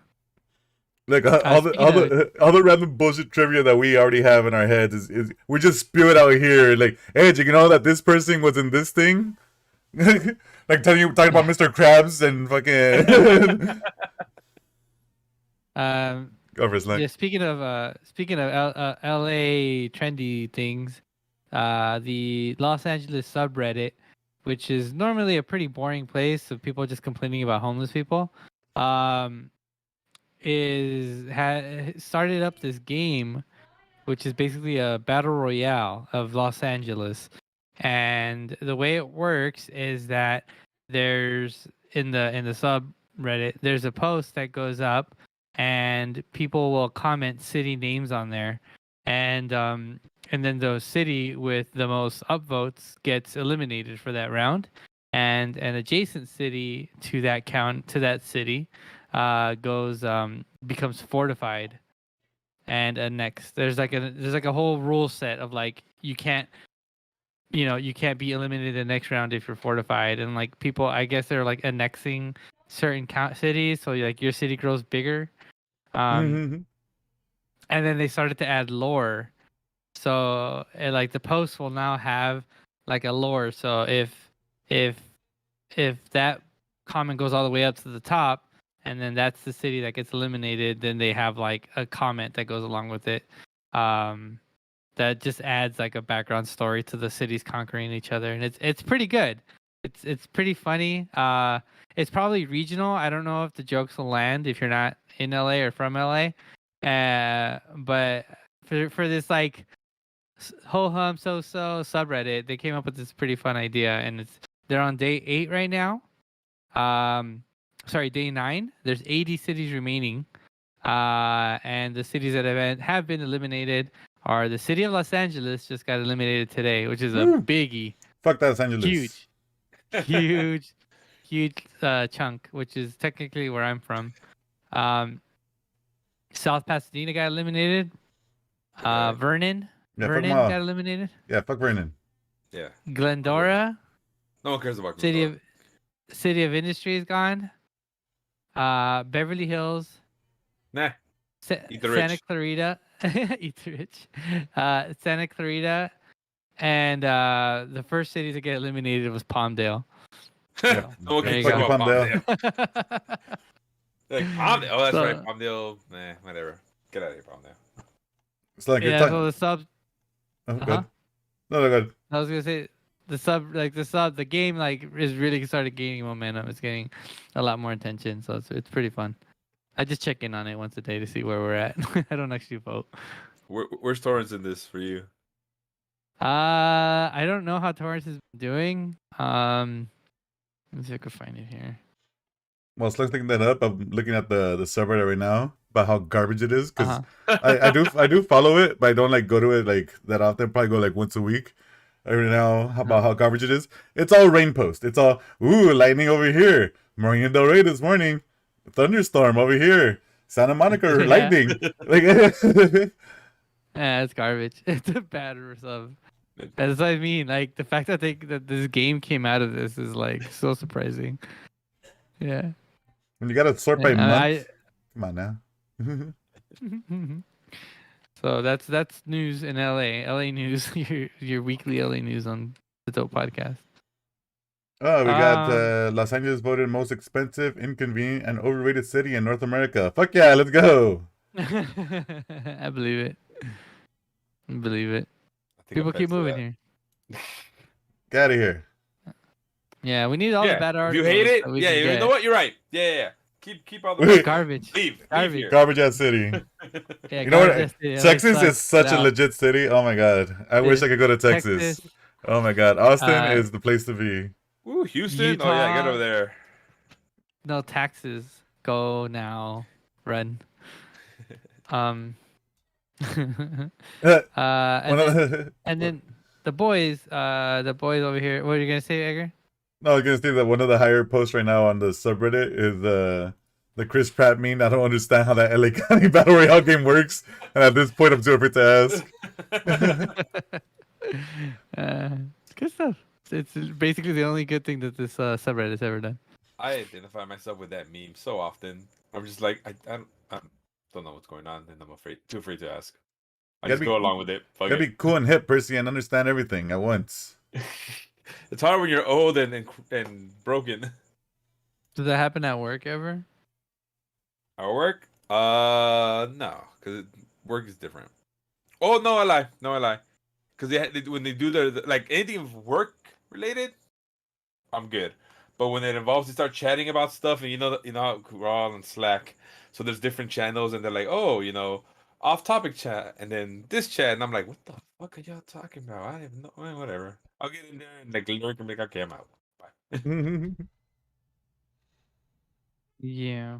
Like all the random bullshit trivia that we already have in our heads is we just spew it out here. Like, hey, did you know that this person was in this thing? Like talking about Mr. Krabs and fucking. Go for it, Slink. Yeah. Speaking of LA trendy things, the Los Angeles subreddit, which is normally a pretty boring place of people just complaining about homeless people, started up this game, which is basically a battle royale of Los Angeles. And the way it works is that there's in the subreddit, there's a post that goes up, and people will comment city names on there, and then the city with the most upvotes gets eliminated for that round, and an adjacent city to that city becomes fortified and annexed. There's like a whole rule set of like you can't be eliminated the next round if you're fortified, and like people, I guess they're like annexing certain cities, so like your city grows bigger. And then they started to add lore, so like the post will now have like a lore. So if that comment goes all the way up to the top, and then that's the city that gets eliminated, then they have like a comment that goes along with it. That just adds like a background story to the cities conquering each other, and it's pretty good. It's pretty funny. It's probably regional. I don't know if the jokes will land if you're not in LA or from LA. But for this like ho hum so subreddit, they came up with this pretty fun idea, and they're on day 8 right now. Sorry, day 9. There's 80 cities remaining. And the cities that have been eliminated are the city of Los Angeles, just got eliminated today, which is a biggie. Fuck Los Angeles. Huge chunk, which is technically where I'm from. South Pasadena got eliminated. Vernon got eliminated. Yeah, fuck Vernon. Yeah. Glendora. No one cares about Glendora. City of Industry is gone. Beverly Hills. Nah. Santa Clarita. Eat the rich. Santa Clarita. And the first city to get eliminated was Palmdale. No one can talk about Palmdale. Like Palmdale. Oh, that's right. Palmdale. Nah, whatever. Get out of here, Palmdale. It's like you're Yeah, so talking. the sub. Oh, Uh huh. good. No, good. I was gonna say the game like is really started gaining momentum. It's getting a lot more attention, so it's pretty fun. I just check in on it once a day to see where we're at. I don't actually vote. Where's Torrance in this for you? I don't know how Torrance is doing. Let me see if I can find it here. Well, let's looking that up. I'm looking at the subreddit right now about how garbage it is because Uh I do follow it, but I don't like go to it like that often. Probably go like once a week. Right now huh. about how garbage it is. It's all rain post. It's all lightning over here. Marina Del Rey this morning. Thunderstorm over here. Santa Monica Yeah. lightning. Like Yeah, it's garbage. It's a bad sub. That's what I mean. Like the fact that that this game came out of this is like so surprising. Yeah. when you gotta sort by And month. Come on now. So that's news in LA. LA news. Your weekly LA news on the Dope Podcast. Oh, we got Um, Los Angeles voted most expensive, inconvenient, and overrated city in North America. Fuck yeah, let's go. I believe it. I believe it. I think People I'm keep back to moving that. here. Get out of here. Yeah, we need all the Yeah, bad if articles. you hate it, that we yeah, can you get. know what? You're right. Yeah. Keep all the bad. Garbage. Leave Garbage. here. Garbage ass city. Yeah, You know what? garbage. Yeah, Texas they is suck. such Get a out. legit city. Oh my god. I wish I could go to Texas. Texas, Oh my god. Austin uh, is the place to be. Ooh, Houston. Oh yeah, get over Utah. there. No taxes. Go now. Run. Um. One And of then the, and then the boys over here. What are you gonna say, Edgar? no, I was gonna say that one of the higher posts right now on the subreddit is the Chris Pratt meme. I don't understand how that LA County Battle Royale game works. And at this point I'm too afraid to ask. It's good stuff. It's basically the only good thing that this subreddit has ever done. I identify myself with that meme so often. I'm just like I don't know what's going on, and I'm too afraid to ask. I Gotta just go along with it. Fuck Gotta it. be cool and hip, Percy, and understand everything at once. It's hard when you're old and broken. Does that happen at work ever? Our work? No, because work is different. Oh no, I lie. Because when they do like anything work related, I'm good. But when it involves, they start chatting about stuff, and you know how we're all on Slack, so there's different channels, and they're like, oh, off-topic chat, and then this chat, and I'm like, what the fuck are y'all talking about? I don't even know. Whatever. I'll get in there and like lurk and be like, okay, I'm out. Bye. Yeah.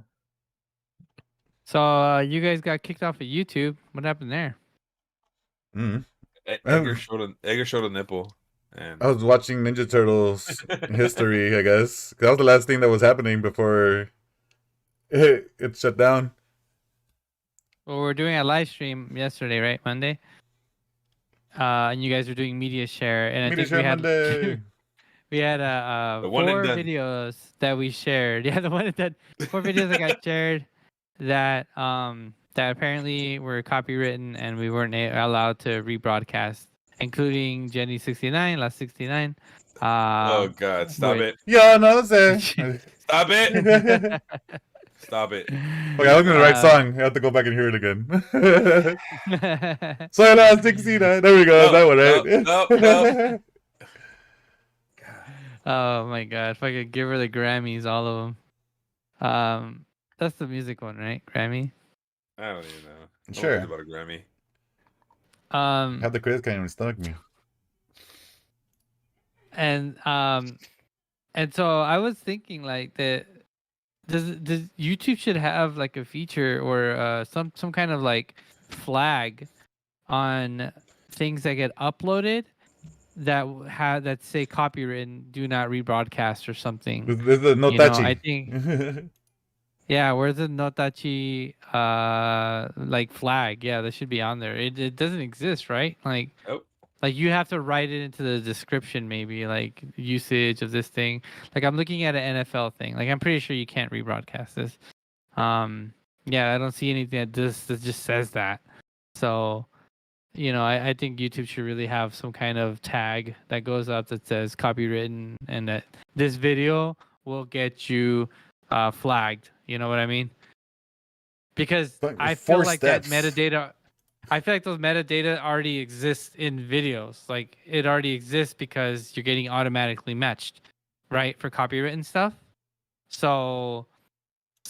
So you guys got kicked off of YouTube. What happened there? Edgar showed a nipple, and I was watching Ninja Turtles history, I guess. That was the last thing that was happening before it shut down. Well, we're doing a live stream yesterday, right? Monday. And you guys were doing media share, and I Media think share Monday. we had The one and 4 done. videos that we shared. Yeah, the one that 4 videos that got shared that that apparently were copywritten and we weren't allowed to rebroadcast, including Jenny 69, last 69. oh god, stop it! Yeah, no, that's it. Stop it! Okay, Stop it! I was gonna write song. I have to go back and hear it again. So last 69. There we go. That one, right? No. Oh my god! If I could give her the Grammys, all of them. That's the music one, right? Grammy. I don't even know. Sure. About a Grammy. Have the quiz can't even stomach me. And so I was thinking like that. Does YouTube should have like a feature or some kind of like flag on things that get uploaded that say copywritten, do not rebroadcast or something. This is no You know, touchy. I think yeah, where's the notachi like flag? Yeah, that should be on there. It doesn't exist, right? Like Nope. like you have to write it into the description, maybe like usage of this thing. Like I'm looking at an NFL thing. Like I'm pretty sure you can't rebroadcast this. Yeah, I don't see anything that just says that. So, you know, I think YouTube should really have some kind of tag that goes up that says copywritten and that this video will get you flagged. You know what I mean? Because But I feel 4 like steps. that metadata. I feel like those metadata already exist in videos. Like it already exists because you're getting automatically matched, right, for copywritten stuff. So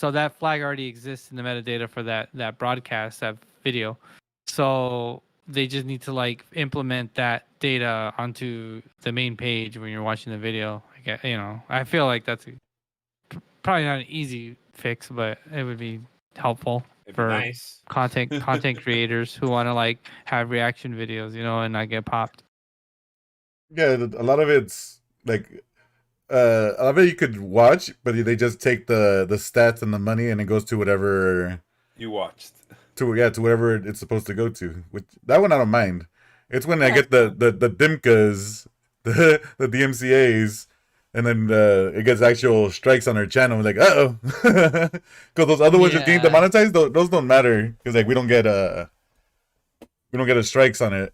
that flag already exists in the metadata for that broadcast, that video. So they just need to like implement that data onto the main page when you're watching the video. I feel like that's probably not an easy fix, but it would be helpful It'd be for nice. content creators who want to like have reaction videos, and not get popped. Yeah, a lot of it's like a lot of it you could watch, but they just take the stats and the money, and it goes to whatever You watched. to whatever it's supposed to go to. Which that one I don't mind. It's when I Yeah, get the DIMCAs, the DMCAs, and then it gets actual strikes on our channel. We're like, oh, because those other ones just getting Yeah. demonetized. Those don't matter because like we don't get a strikes on it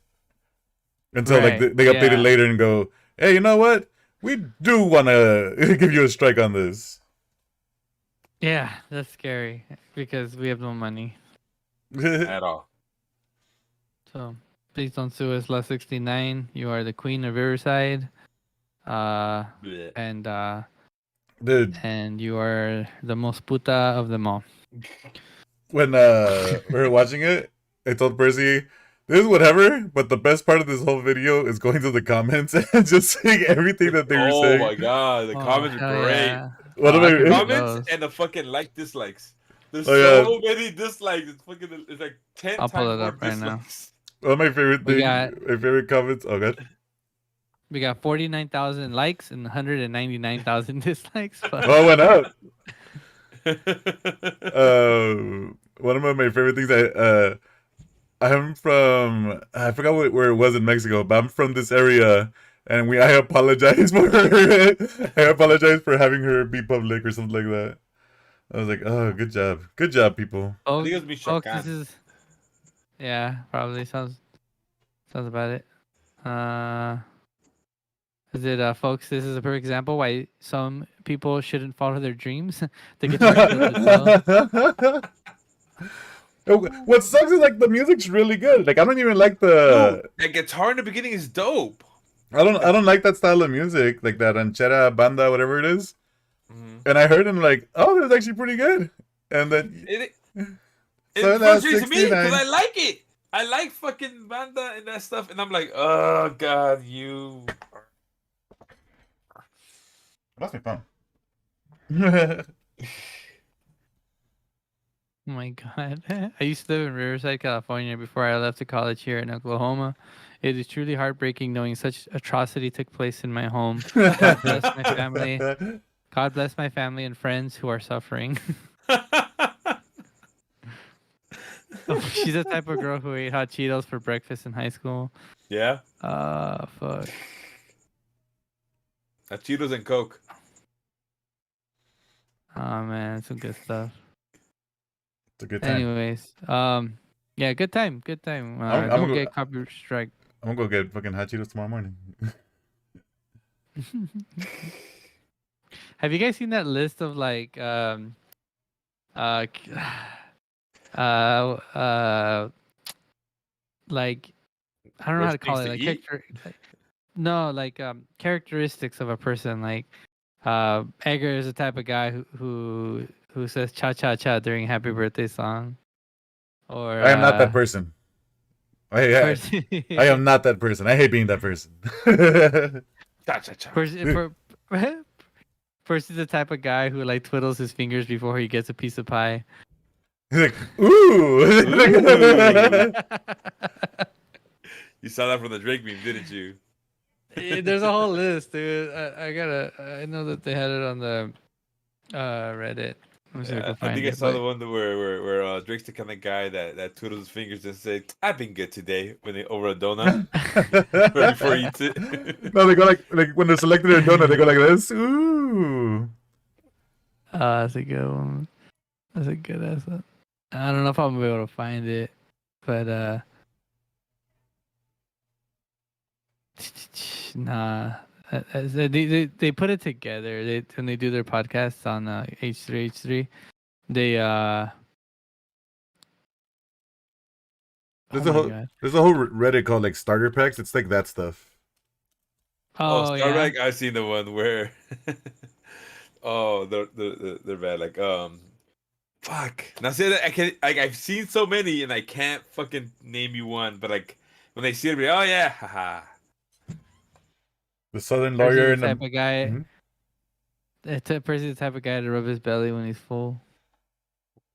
until like Right. they update it Yeah. later and go, hey, you know what? We do want to give you a strike on this. Yeah, that's scary because we have no money. At all. So please don't sue us, La 69. You are the queen of Riverside. Blech. Dude, And you are the most puta of them all. when we were watching it, I told Percy, this is whatever, but the best part of this whole video is going to the comments and just saying everything that they were Oh saying. my god, the comments are hell great. yeah. One of I can my read Comments those. and the fucking dislikes. There's Oh, yeah. so many dislikes. It's like 10 I'll pull times it more up right now. dislikes. one of my favorite We things, got- my favorite comments. Oh god. We got 49,000 likes and 199,000 dislikes. Fuck. Oh, it went up. One of my favorite things. I'm from. I forgot where it was in Mexico, but I'm from this area, and I apologize for her. I apologize for having her be public or something like that. I was like, oh, good job, people. I think it was Folks, Michoacan. this is. Yeah, probably sounds about it. Is it, folks? This is a perfect example why some people shouldn't follow their dreams. The guitar does What sucks is like the music's really good. Like I don't even like No, the. that guitar in the beginning is dope. I don't like that style of music, like that ranchera banda, whatever it is. And I heard him like, oh, that's actually pretty good. And then It So that's frustrates me because 69. I like it. I like fucking banda and that stuff, and I'm like, oh god, you. That's my phone. Oh my god. I used to live in Riverside, California before I left to college here in Oklahoma. It is truly heartbreaking knowing such atrocity took place in my home. God bless my family. God bless my family and friends who are suffering. She's the type of girl who ate hot Cheetos for breakfast in high school. Yeah, Fuck. Cheetos and Coke. Oh man, some good stuff. It's a good time. Anyways, yeah, good time. I'm Don't gonna get copyright strike. I'm gonna go get fucking hot Cheetos tomorrow morning. Have you guys seen that list of like k- like I don't know how Worst to call things it, to like eat? no, like characteristics of a person. Like Edgar is the type of guy who says cha cha cha during happy birthday song. Or I am not that person. I am not that person. I hate being that person. Cha cha cha. First is the type of guy who like twiddles his fingers before he gets a piece of pie. He's like, ooh. You saw that from the Drake meme, didn't you? There's a whole list, dude. I know that they had it on the Reddit. Let me see if I Yeah, can I find think I it, saw but- the one where Drake's the kind of guy that twiddles his fingers and say, "I've been good today" when they over a donut right before he eats it. No, they go like when they're selecting their donut, they go like this. Ooh. That's a good one. That's a good ass one. I don't know if I'm gonna be able to find it, but nah. They put it together. When they do their podcasts on H3H3, they Oh my god. there's a whole Reddit called like starter packs. It's like that stuff. Oh yeah. Starback, I've seen the one where oh they're bad. Like fuck. Now say that I can like I've seen so many and I can't fucking name you one, but like when they see it, I'll be like, oh yeah, haha. The Southern Percy's lawyer the and the type of guy. Mhm. Percy's the type of guy to rub his belly when he's full.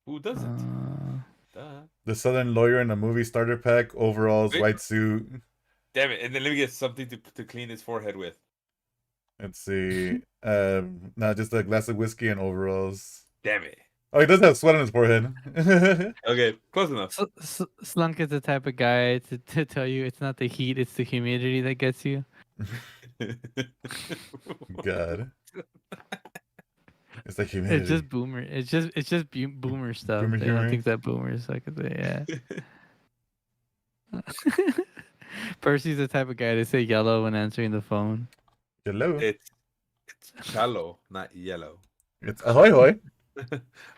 Who doesn't? Uh, Duh. the Southern lawyer in the movie starter pack, overalls, Wait. white suit. Damn it! And then let me get something to clean his forehead with. Let's see. No, just a glass of whiskey and overalls. Damn it. Oh, he does have sweat on his forehead. Okay, close enough. Slunk is the type of guy to tell you it's not the heat, it's the humidity that gets you. God. It's like humidity. It's just boomer. It's just boomer stuff. Boomer They humor. don't think that boomers. I could say, yeah. Percy's the type of guy to say yellow when answering the phone. Hello. It's chalo, not yellow. It's ahoy hoy.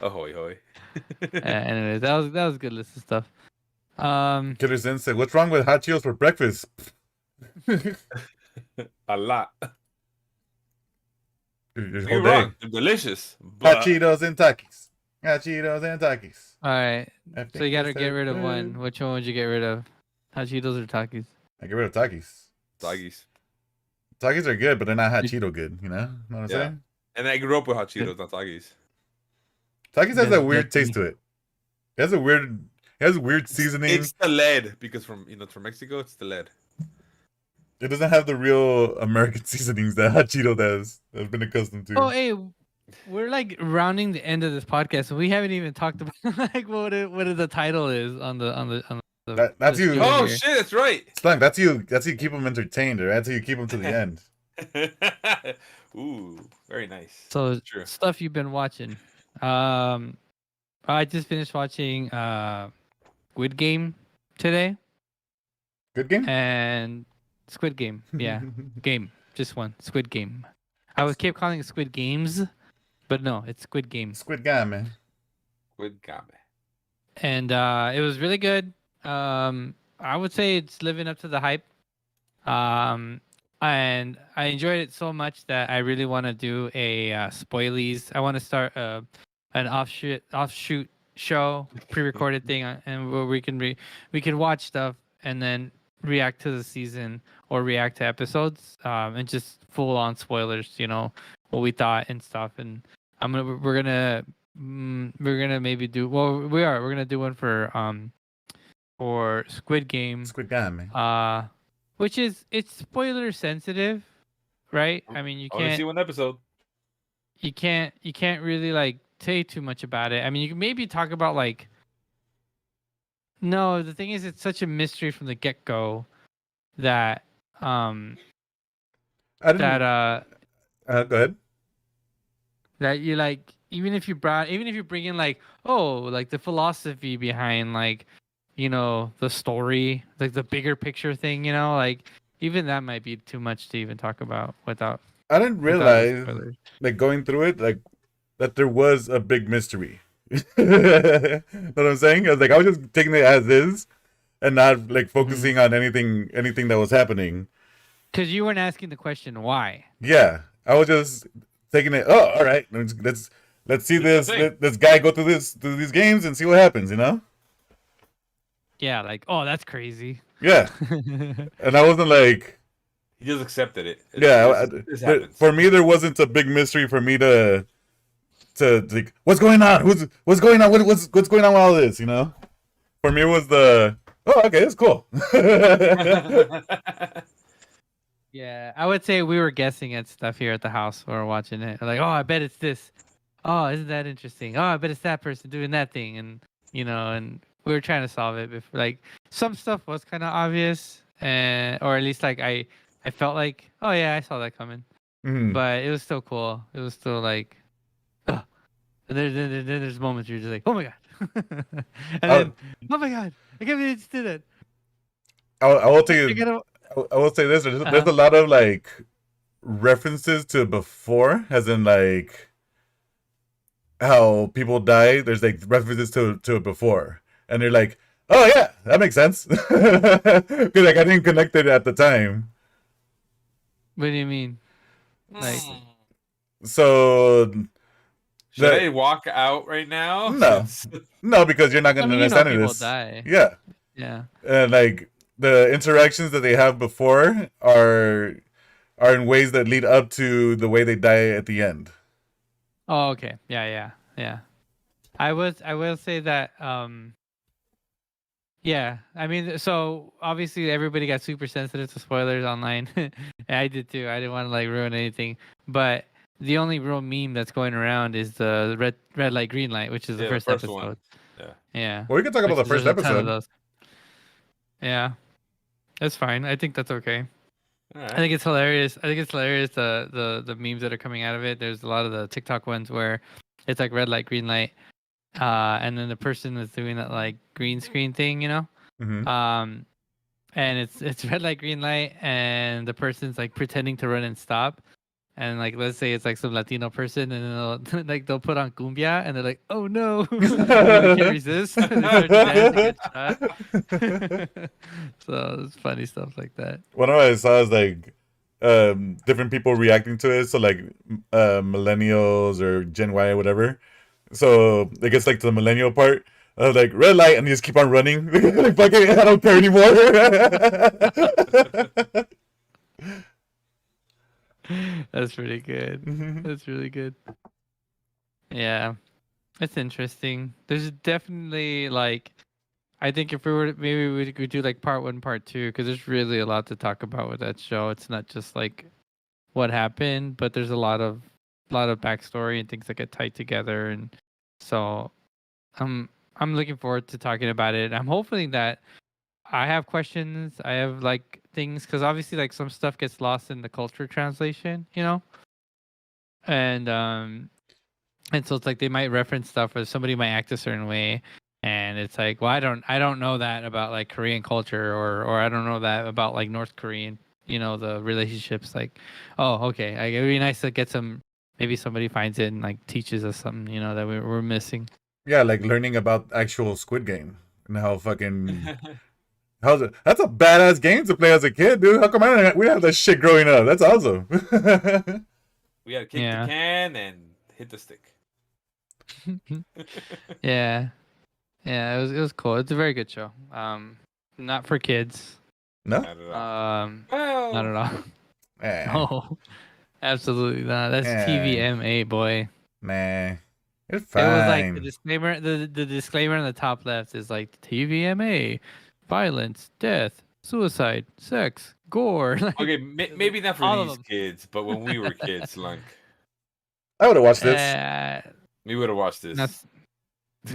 Ahoy hoy. Anyways, that was a good list of stuff. Killer Zen said, "What's wrong with hot Cheetos for breakfast?" A lot. Your Don't whole get me day. wrong, they're delicious. Hot But Cheetos and Takis. Hot Cheetos and Takis. all right. I So you think gotta it's get so rid of one. good. Which one would you get rid of? Hot Cheetos or Takis? I get rid of Takis. doggies. Takis are good, but they're not hot Did- Cheeto good. You know what I'm Yeah. saying? And I grew up with hot Cheetos, not doggies. Takis has That's a weird taste definitely- to it. It has a weird. It has weird seasoning. It's the lead because from it's from Mexico. It's the lead. It doesn't have the real American seasonings that hot Cheeto does. I've been accustomed to. Oh, hey, we're like rounding the end of this podcast, and we haven't even talked about like what the title is on the. That's the you. stream Oh here. shit, that's right. Slunk, that's you. That's you keep them entertained, right? That's how you keep them to the end. Ooh, very nice. So True. stuff you've been watching. I just finished watching Squid Game today, Good game. and Squid Game, yeah, game, just one Squid Game. Kept calling it Squid Games, but no, it's Squid Game. Squid game, man. Good game. And it was really good. I would say it's living up to the hype. And I enjoyed it so much that I really want to do a spoilies. I want to start an offshoot show, pre-recorded thing, and where we can watch stuff and then react to the season or react to episodes, and just full on spoilers. You know what we thought and stuff. And we're gonna maybe do we're gonna do one for Squid Game, Squid game, man. which it's spoiler sensitive, right? I mean, you I only see can't one episode. you can't really like say too much about it. I mean, you can maybe talk about like. No, the thing is, it's such a mystery from the get go that I didn't. Go ahead. that you like even if you bring in like like the philosophy behind like the story, like the bigger picture thing, like even that might be too much to even talk about without I didn't without the realize, spoilers. like going through it, like that there was a big mystery. Know what I'm saying? I was just taking it as is, and not like focusing on anything that was happening. Because you weren't asking the question why. Yeah, I was just taking it. Oh, all right. Let's see That's this the thing. this guy go through these games and see what happens. You know? Yeah, like that's crazy. Yeah. And I wasn't like, He just accepted it. yeah. This happens. For me, there wasn't a big mystery for me to like, what's going on? What's going on? What's going on with all this? You know? For me, it was okay, it's cool. Yeah, I would say we were guessing at stuff here at the house when we were watching it. Like, I bet it's this. Oh, isn't that interesting? Oh, I bet it's that person doing that thing, and and we were trying to solve it before. Like some stuff was kind of obvious, or at least like I felt like, oh yeah, I saw that coming. Mhm. But it was still cool. It was still like, oh. And then there's moments where you're just like, oh my god, and then oh my god, I can't believe you just did it. I will tell I you. gotta, I will say this: there's a lot of like references to before, as in like how people die. There's like references to it before, and they're like, Oh yeah, that makes sense. Because like I didn't connect it at the time. What do you mean? Like, So Should the I walk out right now? no, Since no, because you're not I gonna mean, you know, understand people this. die. Yeah, Yeah. like the interactions that they have before are in ways that lead up to the way they die at the end. Oh, okay. Yeah. I will say that yeah, I mean, so obviously everybody got super sensitive to spoilers online. I did too. I didn't want to like ruin anything. But the only real meme that's going around is the red light, green light, which is the yeah, the first first episode. one. Yeah. Yeah. Well, we can talk about Which the is first there's a ton of episode. those. Yeah. That's fine. I think that's okay. All I right. think it's hilarious. I think it's hilarious the memes that are coming out of it. There's a lot of the TikTok ones where it's like red light, green light, and then the person is doing that like green screen thing, you know. Mm-hmm. And it's red light, green light, and the person's like pretending to run and stop. And like let's say it's like some Latino person, and then they'll like they'll put on cumbia, and they're like, "Oh no!" and they can't resist. And they start to dance and get shot. So it's funny stuff like that. One of I saw is like different people reacting to it. So like millennials or Gen Y or whatever. So it gets like to the millennial part. Like red light, and you just keep on running. Like fucking, I don't care anymore. That's pretty good. That's really good. Yeah, it's interesting. There's definitely like, I think if we were maybe we could do like part one, part two, because there's really a lot to talk about with that show. It's not just like what happened, but there's a lot of backstory and things that get tied together, and so I'm looking forward to talking about it. I'm hoping that I have questions. I have like things because obviously like some stuff gets lost in the culture translation, you know, and and so it's like they might reference stuff or somebody might act a certain way, and it's like, well, I don't know that about like Korean culture, or I don't know that about like North Korean, you know, the relationships. Like, oh, okay, like, it'd be nice to get some. Maybe somebody finds it and like teaches us something, you know, that we're missing. Yeah, like learning about actual Squid Game and how fucking how's it? That's a badass game to play as a kid, dude. How come we didn't have that shit growing up? That's awesome. We had to kick Yeah. the can and hit the stick. Yeah, yeah, it was cool. It's a very good show. Not for kids. No, Not at all. Not at Well, all. eh, No, absolutely not. That's eh, TVMA, boy. nah, it's It was like the fine. disclaimer. The disclaimer on the top left is like TVMA, violence, death, suicide, sex, gore. Like, okay, maybe not for all of these them. kids, but when we were kids, Lunk, I would have watched this. we would have watched this. That's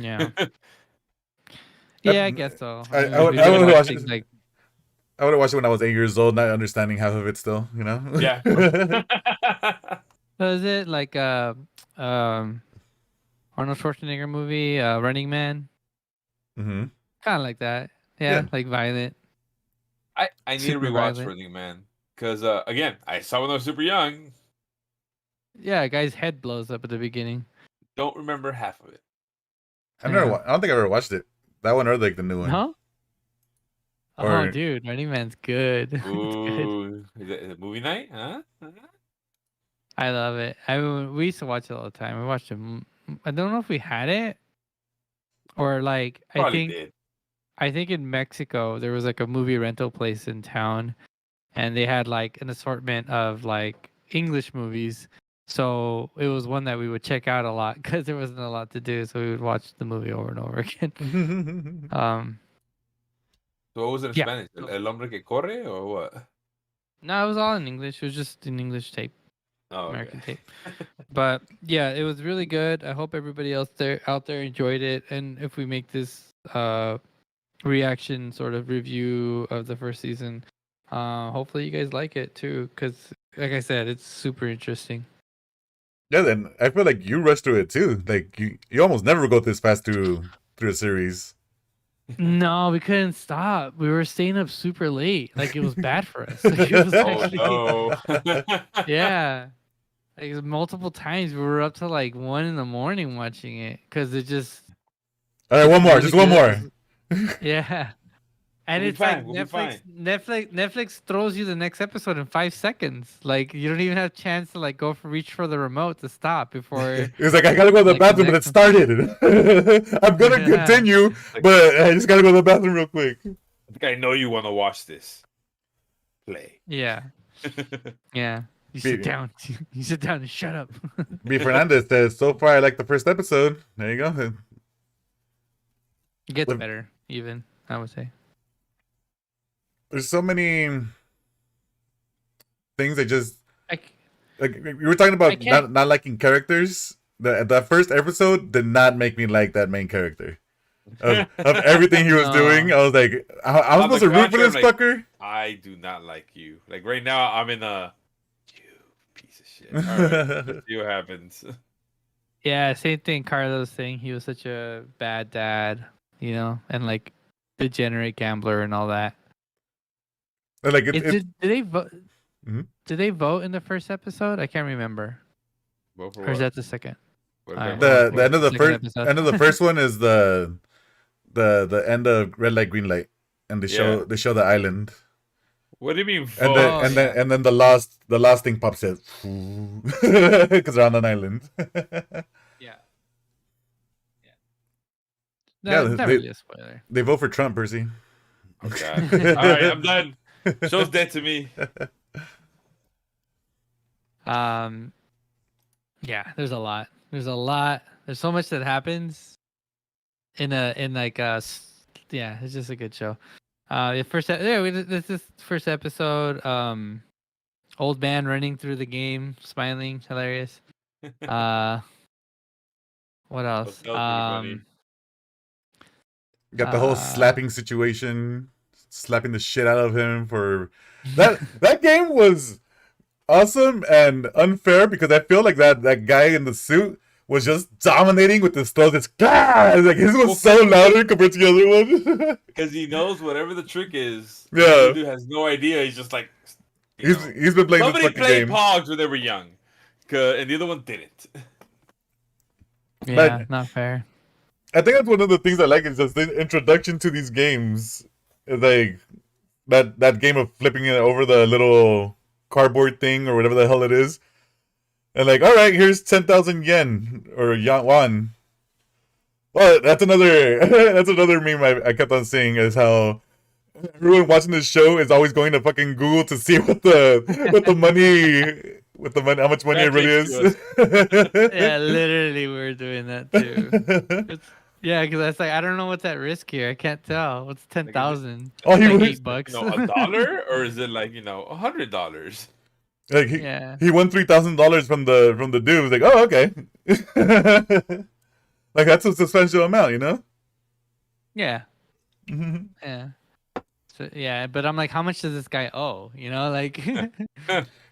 yeah. Yeah, I guess so. I, I I mean, would we I didn't would watch watch things it. like I would have watched it when I was 8 years old, not understanding half of it still. You know. Yeah. what is it like um Arnold Schwarzenegger movie, Running Man, Mm-hmm. kind of like that. Yeah, Yeah. like violent. I need to Super rewatch violent. Running Man because again, I saw when I was super young. Yeah, a guy's head blows up at the beginning. Don't remember half of it. I've never. Yeah. I don't think I've ever watched it. That one or like the new one. No? Oh, Or dude, Running Man's good. It's good. Ooh, is it movie night? Huh? I love it. I mean, we used to watch it all the time. We watched it. I don't know if we had it or like Probably did. I think in Mexico there was like a movie rental place in town, and they had like an assortment of like English movies. So it was one that we would check out a lot because there wasn't a lot to do. So we would watch the movie over and over again. So what was it in Yeah. Spanish? El hombre que corre or what? No, it was all in English. It was just an English tape, Oh, American okay. tape. But yeah, it was really good. I hope everybody else out there enjoyed it. And if we make this reaction sort of review of the first season, hopefully you guys like it too. Because like I said, it's super interesting. yeah, then I feel like you rushed through it too. Like you almost never go this fast through a series. No, we couldn't stop. We were staying up super late. Like it was bad for us. Like, it was actually, Oh no. yeah. Like multiple times we were up to like 1 a.m. watching it because it just All right, one more, really just one good. more. Yeah. And We'll be it's like fine. We'll be fine. Netflix throws you the next episode in 5 seconds. Like you don't even have a chance to like reach for the remote to stop before He was like, I gotta go to the like the bathroom, but it next one. started. I'm gonna Yeah. continue, Like, but I just gotta go to the bathroom real quick. I think I know you want to watch this. Play. Yeah. Yeah. You B, sit down. You sit down and shut up. B Fernandez says, so far I like the first episode. There you go. It gets Liv- better, even, I would say. There's so many things that just I, like we were talking I about can't. not liking characters. The first episode did not make me like that main character. Of everything he was doing, No. I was like, I was On the supposed to root for contrary, this I'm like, fucker. I do not like you. Like right now, I'm in a you piece of shit. All right, let's see what happens. Yeah, same thing Carlos saying. He was such a bad dad, and like degenerate gambler and all that. Like Did they vote? Mhm. Did they vote in the first episode? I can't remember. Vote for Or is what? that the second? What Alright, about- the end of the Second first episode. end of the first one is the end of red light green light, and they show the island, What do you mean and vote? then the last thing pops out because they're on an island. Yeah. Yeah, No, it's not they- really a spoiler. They vote for Trump, Percy. Okay. All right, I'm done. Show's dead to me. Yeah, there's a lot. There's so much that happens yeah, it's just a good show. This is first episode. Old man running through the game, smiling, hilarious. What else? That was pretty funny. Got the whole slapping situation, slapping the shit out of him for that. That game was awesome and unfair because I feel like that guy in the suit was just dominating with his throat. It's like his was so louder compared to the other one. Because he knows whatever the trick is. Yeah. The dude has no idea. He's just like, he's been playing this somebody fucking played game. Pogs when they were young, and the other one didn't. Yeah, not fair. I think that's one of the things I like is just the introduction to these games. It's like that game of flipping it over the little cardboard thing or whatever the hell it is. And like, all right, here's 10,000 yen or won. Well, that's another meme I kept on seeing is how everyone watching this show is always going to fucking Google to see what the money how much money it really is. Yeah, literally, we're doing that too. Yeah, because that's like I don't know what's at risk here. I can't tell. What's 10,000? Oh, he like was $8. $1 or is it like $100? like Yeah. he won $3,000 from the dude. He was like, oh, okay. Like that's a substantial amount, you know? Yeah. Mhm. Yeah. So yeah, but I'm like, how much does this guy owe? Like,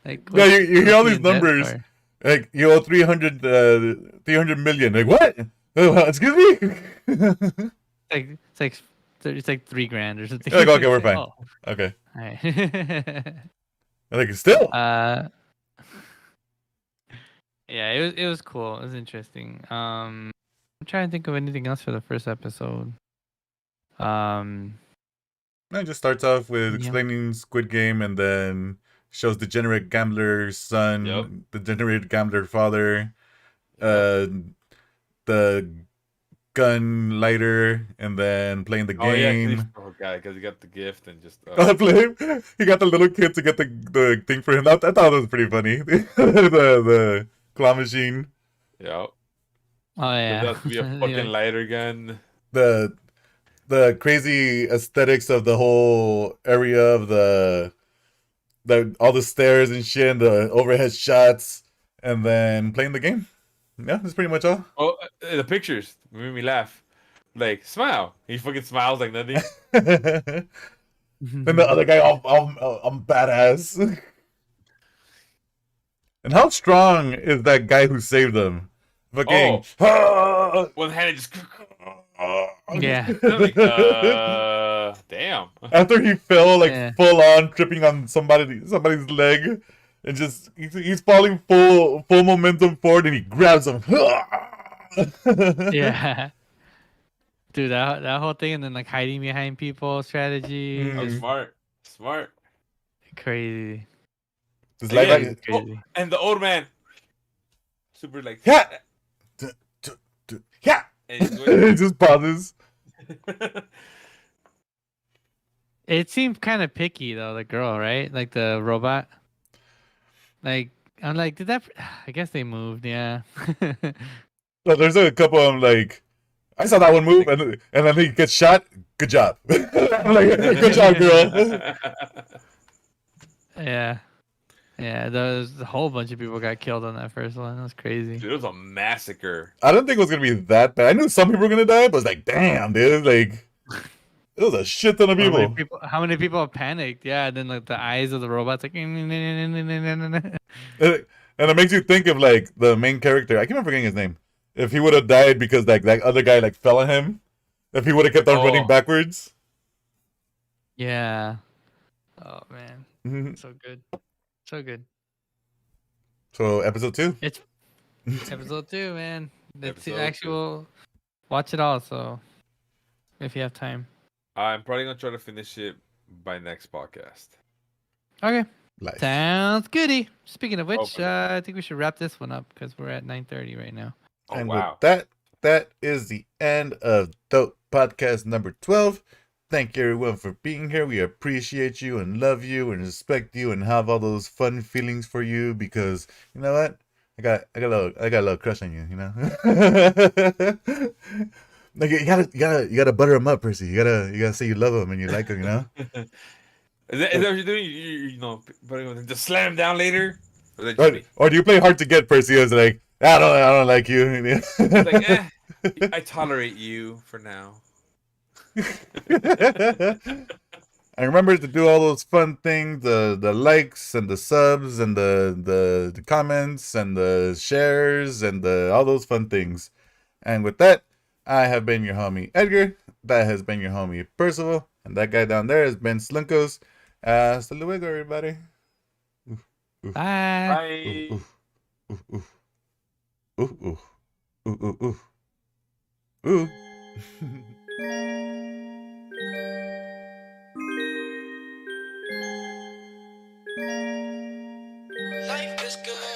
like Yeah, you hear all what's these he in debt numbers. for? Like you owe 300 million. Like what? Excuse me? It's like $3,000 or something. Like, okay, we're It's like, fine. oh, Okay. alright. Like still. Yeah, it was cool. It was interesting. I'm trying to think of anything else for the first episode. It just starts off with Yeah. explaining Squid Game and then shows degenerate gambler's son, Yep. the degenerate gambler father, the gun lighter, and then playing the Oh yeah, game. because he got the gift and just. He got the little kid to get the thing for him. I thought it was pretty funny. the claw machine. Yeah. Oh yeah. That to be a Yeah. fucking lighter gun. The crazy aesthetics of the whole area of the all the stairs and shit, and the overhead shots, and then playing the game. Yeah, that's pretty much all. Oh, the pictures made me laugh. Like smile. He fucking smiles like nothing. Then the other guy, I'm badass. And how strong is that guy who saved them? Fucking. One handed just. Yeah. I'm like, damn. After he fell, like Yeah. full on tripping on somebody's leg, and just he's falling full momentum forward, and he grabs him. Yeah. Dude, that whole thing, and then like hiding behind people strategy, Mm. Oh, just smart. crazy. This live Again, Crazy, action. crazy. and the old man, super like, Yeah. Yeah. and he's It just pauses. It seemed kind of picky though, the girl, right? Like the robot. Like I'm like, did that? I guess they moved. Yeah. But there's a couple of them like, I saw that one move, and then he gets shot. Good job. I'm like, good job, girl. Yeah. Yeah. There was a whole bunch of people got killed on that first one. That was crazy. Dude, it was a massacre. I don't think it was gonna be that bad. I knew some people were gonna die, but it's like, damn, dude, like it was a shit ton of people. How many people have panicked? Yeah. And then like the eyes of the robots, like. And it makes you think of like the main character. I keep on forgetting his name. If he would have died because like that other guy like fell on him, if he would have kept on running Oh. backwards. Yeah. Oh man, Mhm. so good, so good. So episode 2. It's episode 2, man. It's the Episode actual. Watch it all. So, if you have time. I'm probably gonna try to finish it by next podcast. Okay. Life. Sounds goody. Speaking of which, Hopefully. I think we should wrap this one up because we're at 9:30 right now. Oh And wow. with that is the end of Dope Podcast number 12. Thank you everyone for being here. We appreciate you and love you and respect you and have all those fun feelings for you because you know what? I got a little crush on you, you know? Like you gotta butter them up, Percy. You gotta say you love them and you like them, you know? Is that what you're doing? You know, but just slam him down later. Or is that Or, just me? or do you play hard to get, Percy? It's like I don't like you. It's like, I tolerate you for now. And remember to do all those fun things, the likes and the subs and the comments and the shares and all those fun things. And with that, I have been your homie Edgar. That has been your homie Percival. And that guy down there has been Slinkos. Hasta luego, everybody. Bye. Bye. Ooh. Ooh. Ooh. Life is good.